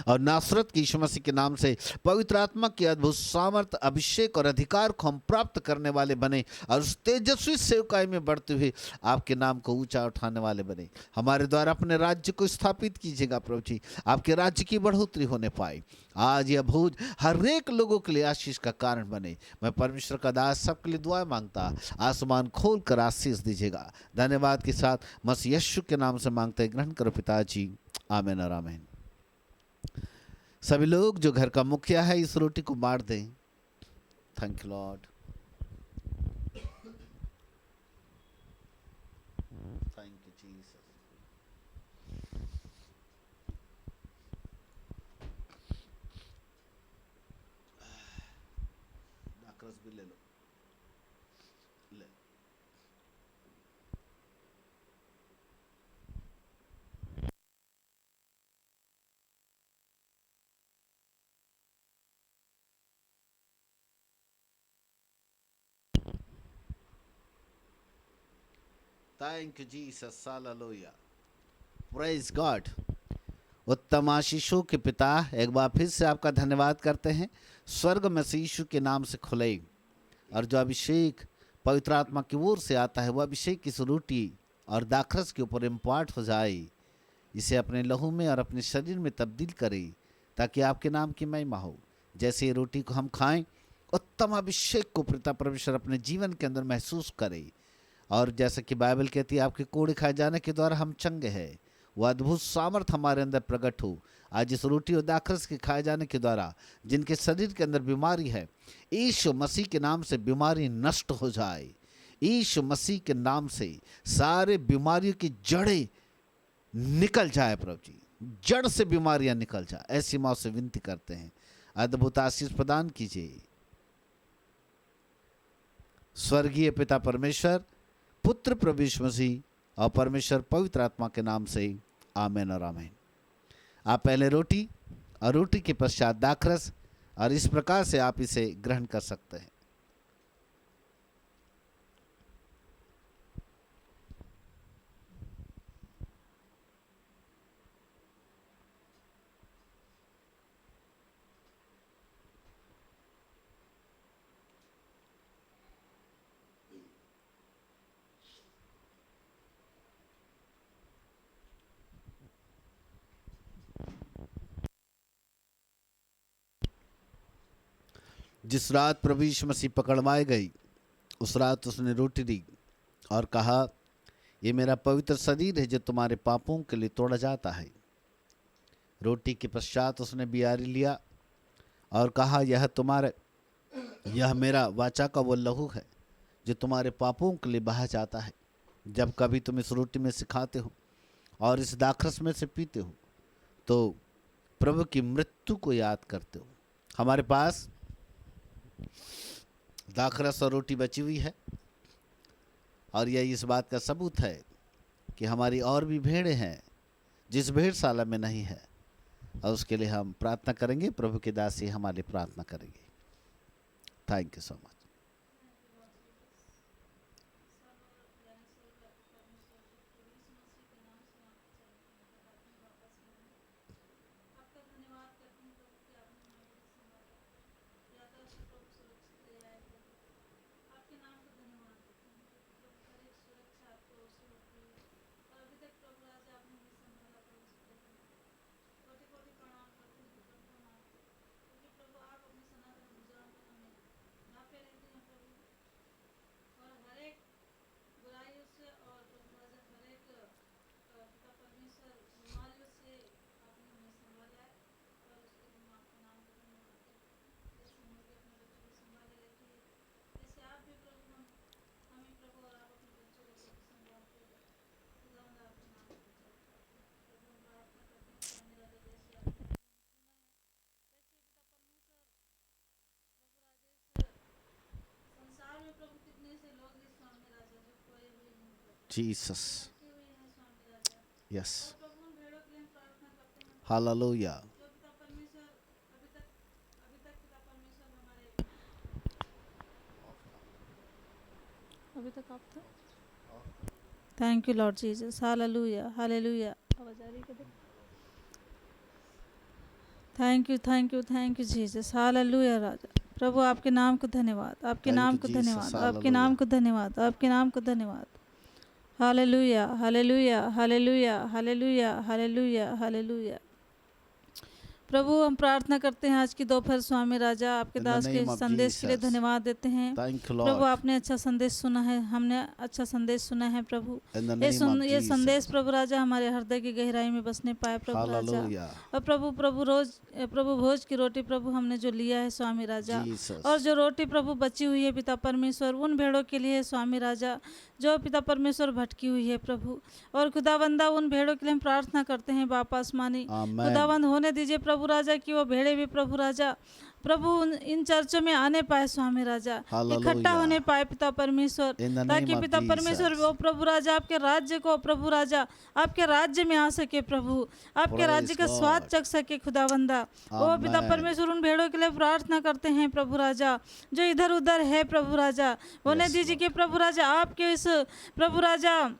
और नासरत की यीशु मसीह के नाम से पवित्र आत्मा की अद्भुत सामर्थ, अभिषेक और अधिकार को हम प्राप्त करने वाले बने, और उस तेजस्वी सेवकाई में बढ़ते हुए आपके नाम को ऊंचा उठाने वाले बने। हमारे द्वारा अपने राज्य को स्थापित कीजिएगा प्रभु जी, आपके राज्य की बढ़ोतरी होने पाए। आज यह भोज हर एक लोगों के लिए आशीष का कारण बने। मैं परमेश्वर का दास सबके लिए दुआ मांगता, आसमान खोल कर आशीष दीजिएगा। धन्यवाद के साथ मसीह यीशु के नाम से मांगते, ग्रहण करो पिताजी, आमीन और आमीन। सभी लोग जो घर का मुखिया है इस रोटी को बांट दें। Thank you Lord, thank you Jesus. दाखरस भी ले लो, ले। Thank you Jesus, hallelujah, praise God. उत्तम आशीषों के पिता, एक बार फिर से आपका धन्यवाद करते हैं। स्वर्ग में यीशु के नाम से खुले, और जो अभिषेक पवित्र आत्मा की ओर से आता है, वो अभिषेक इस रोटी और दाखरस के ऊपर इम्पार्ट हो जाए। इसे अपने लहू में और अपने शरीर में तब्दील करें, ताकि आपके नाम की महिमा हो। जैसे ये रोटी को हम खाएं, उत्तम अभिषेक को पिता परमेश्वर अपने जीवन के अंदर महसूस करें। और जैसा कि बाइबल कहती है, आपके कोड़े खाए जाने के द्वारा हम चंगे हैं। वो अद्भुत सामर्थ हमारे अंदर प्रकट हो। आज इस रोटी और दाखरस के खाए जाने के द्वारा जिनके शरीर के अंदर बीमारी है, यीशु मसीह के नाम से बीमारी नष्ट हो जाए। यीशु मसीह के नाम से सारे बीमारियों की जड़ें निकल जाए प्रभु जी, जड़ से बीमारियां निकल जाए। ऐसी माँ से विनती करते हैं, अद्भुत आशीष प्रदान कीजिए। स्वर्गीय पिता परमेश्वर, पुत्र प्रभु यीशु मसीह और परमेश्वर पवित्र आत्मा के नाम से आमीन और आमीन। आप पहले रोटी और रोटी के पश्चात दाखरस, और इस प्रकार से आप इसे ग्रहण कर सकते हैं। जिस रात प्रभु यीशु मसीह पकड़वाए गई, उस रात उसने रोटी दी और कहा, ये मेरा पवित्र शरीर है जो तुम्हारे पापों के लिए तोड़ा जाता है। रोटी के पश्चात उसने बियारी लिया और कहा, यह मेरा वाचा का वो लहू है जो तुम्हारे पापों के लिए बहा जाता है। जब कभी तुम इस रोटी में से खाते हो और इस दाखरस में से पीते हो, तो प्रभु की मृत्यु को याद करते हो। हमारे पास दाखरस और रोटी बची हुई है, और यह इस बात का सबूत है कि हमारी और भी भेड़ें हैं जिस भेड़शाला में नहीं है, और उसके लिए हम प्रार्थना करेंगे। प्रभु के दासी हमारे लिए प्रार्थना करेंगे। Thank you so much. Jesus, yes, hallelujah. अभी तक आप था। Thank you Lord Jesus, hallelujah hallelujah. आवाज आ रही है क्या? थैंक यू जीसस, हालेलुया राजा। प्रभु आपके नाम को धन्यवाद, आपके Thank नाम you, को Jesus. धन्यवाद, आपके Hallelujah. नाम को धन्यवाद, आपके नाम को धन्यवाद। Hallelujah hallelujah hallelujah hallelujah hallelujah hallelujah. प्रभु हम प्रार्थना करते हैं आज की दोपहर स्वामी राजा आपके In the दास के name of संदेश के लिए Jesus. धन्यवाद देते हैं। Thank you, Prabhu Lord. आपने अच्छा संदेश सुना है, हमने अच्छा संदेश सुना है प्रभु। In the ये name of ये संदेश Jesus. प्रभु राजा हमारे हृदय की गहराई में बसने पाए प्रभु राजा। Hallelujah. और प्रभु भोज की रोटी प्रभु हमने जो लिया है स्वामी राजा, Jesus. और जो रोटी प्रभु बची हुई है पिता परमेश्वर उन भेड़ों के लिए है स्वामी राजा जो पिता परमेश्वर भटकी हुई है प्रभु। और खुदावंदा उन भेड़ों के लिए हम प्रार्थना करते हैं बापा आसमानी, Amen. खुदावंद होने दीजिए प्रभु राजा कि वो भेड़े भी प्रभु राजा प्रभु इन चर्चों में आने पाए स्वामी राजा, Hallelujah. इकट्ठा होने पाए पिता परमेश्वर, In the ताकि name of पिता परमेश्वर Jesus. वो प्रभु राजा आपके राज्य को प्रभु राजा आपके राज्य में आ सके प्रभु, आपके Praise राज्य का God. स्वाद चख सके खुदावंदा। ओ पिता Amen. परमेश्वर उन भेड़ों के लिए प्रार्थना करते हैं प्रभु राजा जो इधर उधर है प्रभु राजा, होने Yes, दीजिए Lord. कि प्रभु राजा आपके इस प्रभु राजा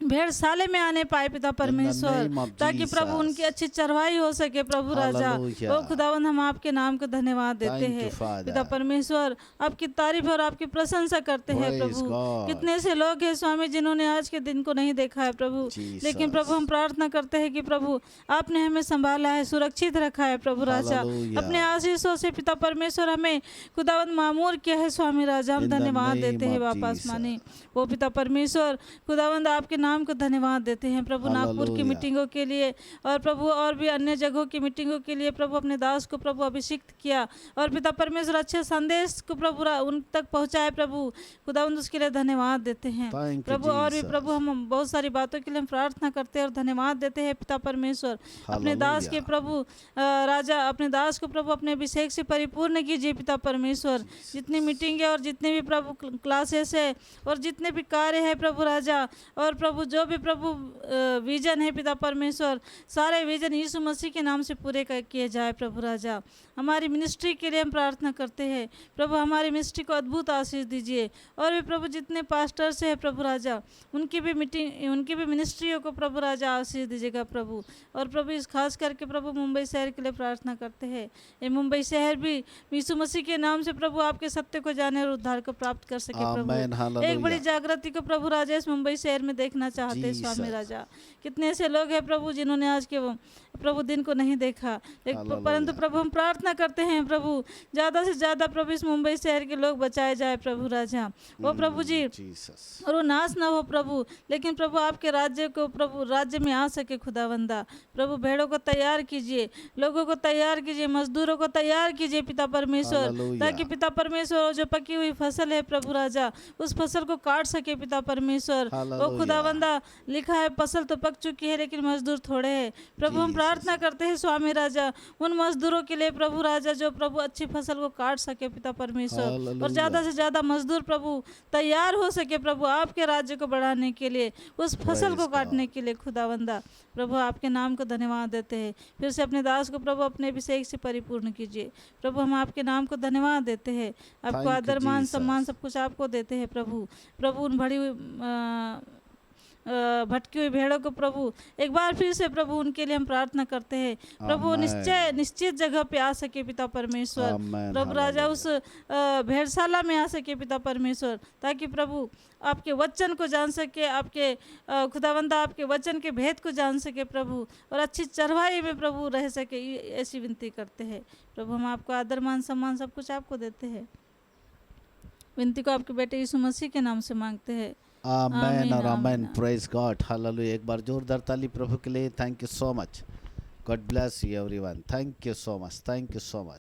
भेड़शाले में आने पाए पिता परमेश्वर, name of ताकि प्रभु Jesus. उनकी अच्छी चरवाई हो सके प्रभु राजा। Hallelujah. ओ खुदावंद हम आपके नाम को धन्यवाद देते Thank you, हैं Father. पिता परमेश्वर, आपकी तारीफ और आपकी प्रशंसा करते हैं Praise प्रभु। God. कितने से लोग हैं स्वामी जिन्होंने आज के दिन को नहीं देखा है प्रभु, Jesus. लेकिन प्रभु हम प्रार्थना करते हैं कि प्रभु आपने हमें संभाला है, सुरक्षित रखा है प्रभु राजा। Hallelujah. अपने आशीषों से पिता परमेश्वर हमें खुदावंद मामूर किया है स्वामी राजा, हम In the धन्यवाद name देते हैं of बापा Jesus. आसमानी। वो पिता परमेश्वर खुदावंद आपके नाम को धन्यवाद देते हैं प्रभु, नागपुर की Hallelujah. मीटिंगों के लिए और प्रभु और भी अन्य जगहों की मीटिंगों के लिए प्रभु अपने दास को प्रभु अभिषिक्त किया, और पिता परमेश्वर अच्छे संदेश को प्रभु उन तक पहुंचाए प्रभु, खुदावंद उसके लिए धन्यवाद देते हैं Thank you, प्रभु। और भी Jesus. प्रभु हम बहुत सारी बातों के लिए हम प्रार्थना करते हैं और धन्यवाद देते हैं पिता परमेश्वर। अपने दास के Hallelujah. प्रभु राजा अपने दास को प्रभु अपने अभिषेक से परिपूर्ण कीजिए पिता परमेश्वर। जितनी मीटिंग है और जितने भी प्रभु क्लासेस है और जितने भी कार्य है प्रभु राजा, और प्रभु जो भी प्रभु विजन है पिता परमेश्वर, सारे विजन यीशु मसीह के नाम से पूरे किए जाए प्रभु राजा। हमारी मिनिस्ट्री के लिए हम प्रार्थना करते हैं प्रभु, हमारी मिनिस्ट्री को अद्भुत आशीष दीजिए। और भी प्रभु जितने पास्टर्स हैं प्रभु राजा उनकी भी मिनिस्ट्रियों को प्रभु राजा आशीष दीजिएगा प्रभु। और प्रभु इस खास करके प्रभु मुंबई शहर के लिए प्रार्थना करते हैं, ये मुंबई शहर भी यीशु मसीह के नाम से प्रभु आपके सत्य को जाने और उद्धार को प्राप्त कर सके Amen. प्रभु। एक Hallelujah. बड़ी जागृति को प्रभु राजा इस मुंबई शहर में देखना चाहते हैं स्वामी Jesus. राजा। कितने ऐसे लोग हैं प्रभु जिन्होंने आज के प्रभु दिन को नहीं देखा, Hallelujah. परंतु प्रभु हम प्रार्थना करते हैं प्रभु ज़्यादा से ज़्यादा प्रभु इस मुंबई शहर के लोग बचाए जाए प्रभु राजा। वो प्रभु जी Jesus. और वो नाश ना हो प्रभु, लेकिन प्रभु आपके राज्य को प्रभु राज्य में आ सके खुदावंदा। प्रभु भेड़ों को तैयार कीजिए, लोगों को तैयार कीजिए, मजदूरों को तैयार कीजिए पिता परमेश्वर, Hallelujah. ताकि पिता परमेश्वर जो पकी हुई फसल है प्रभु राजा उस फसल को काट सके पिता परमेश्वर। वो Hallelujah. खुदावंदा लिखा है फसल तो पक चुकी है लेकिन मजदूर थोड़े हैं प्रभु। हम Jesus. प्रार्थना करते हैं स्वामी राजा उन मजदूरों के लिए प्रभु राजा जो प्रभु अच्छी फसल को काट सके पिता परमेश्वर, और Hallelujah. ज़्यादा से ज़्यादा मजदूर प्रभु तैयार हो सके प्रभु आपके राज्य को बढ़ाने के लिए, उस फसल को Praise काटने God. के लिए खुदावंदा। प्रभु आपके नाम को धन्यवाद देते हैं, फिर से अपने दास को प्रभु अपने अभिषेक से परिपूर्ण कीजिए प्रभु। हम आपके नाम को धन्यवाद देते हैं, आपको Thank you, आदर मान Jesus. सम्मान सब कुछ आपको देते हैं प्रभु। प्रभु उन भड़ी हुई भटकी हुई भेड़ों को प्रभु एक बार फिर से प्रभु उनके लिए हम प्रार्थना करते हैं प्रभु, Amen. निश्चित जगह पे आ सके पिता परमेश्वर। Amen. प्रभु राजा Hallelujah. उस भेड़शाला में आ सके पिता परमेश्वर, ताकि प्रभु आपके वचन को जान सके, आपके खुदावंदा आपके वचन के भेद को जान सके प्रभु, और अच्छी चरवाई में प्रभु रह सके, ऐसी विनती करते हैं प्रभु। हम आपको आदर मान सम्मान सब कुछ आपको देते हैं, विनती को आपके बेटे यीशु मसीह के नाम से मांगते हैं। Amen Amen, और amen. amen. Praise God. Hallelujah. एक बार जोरदार ताली प्रभु के लिए। Thank you so much. God bless you everyone. Thank you so much. Thank you so much.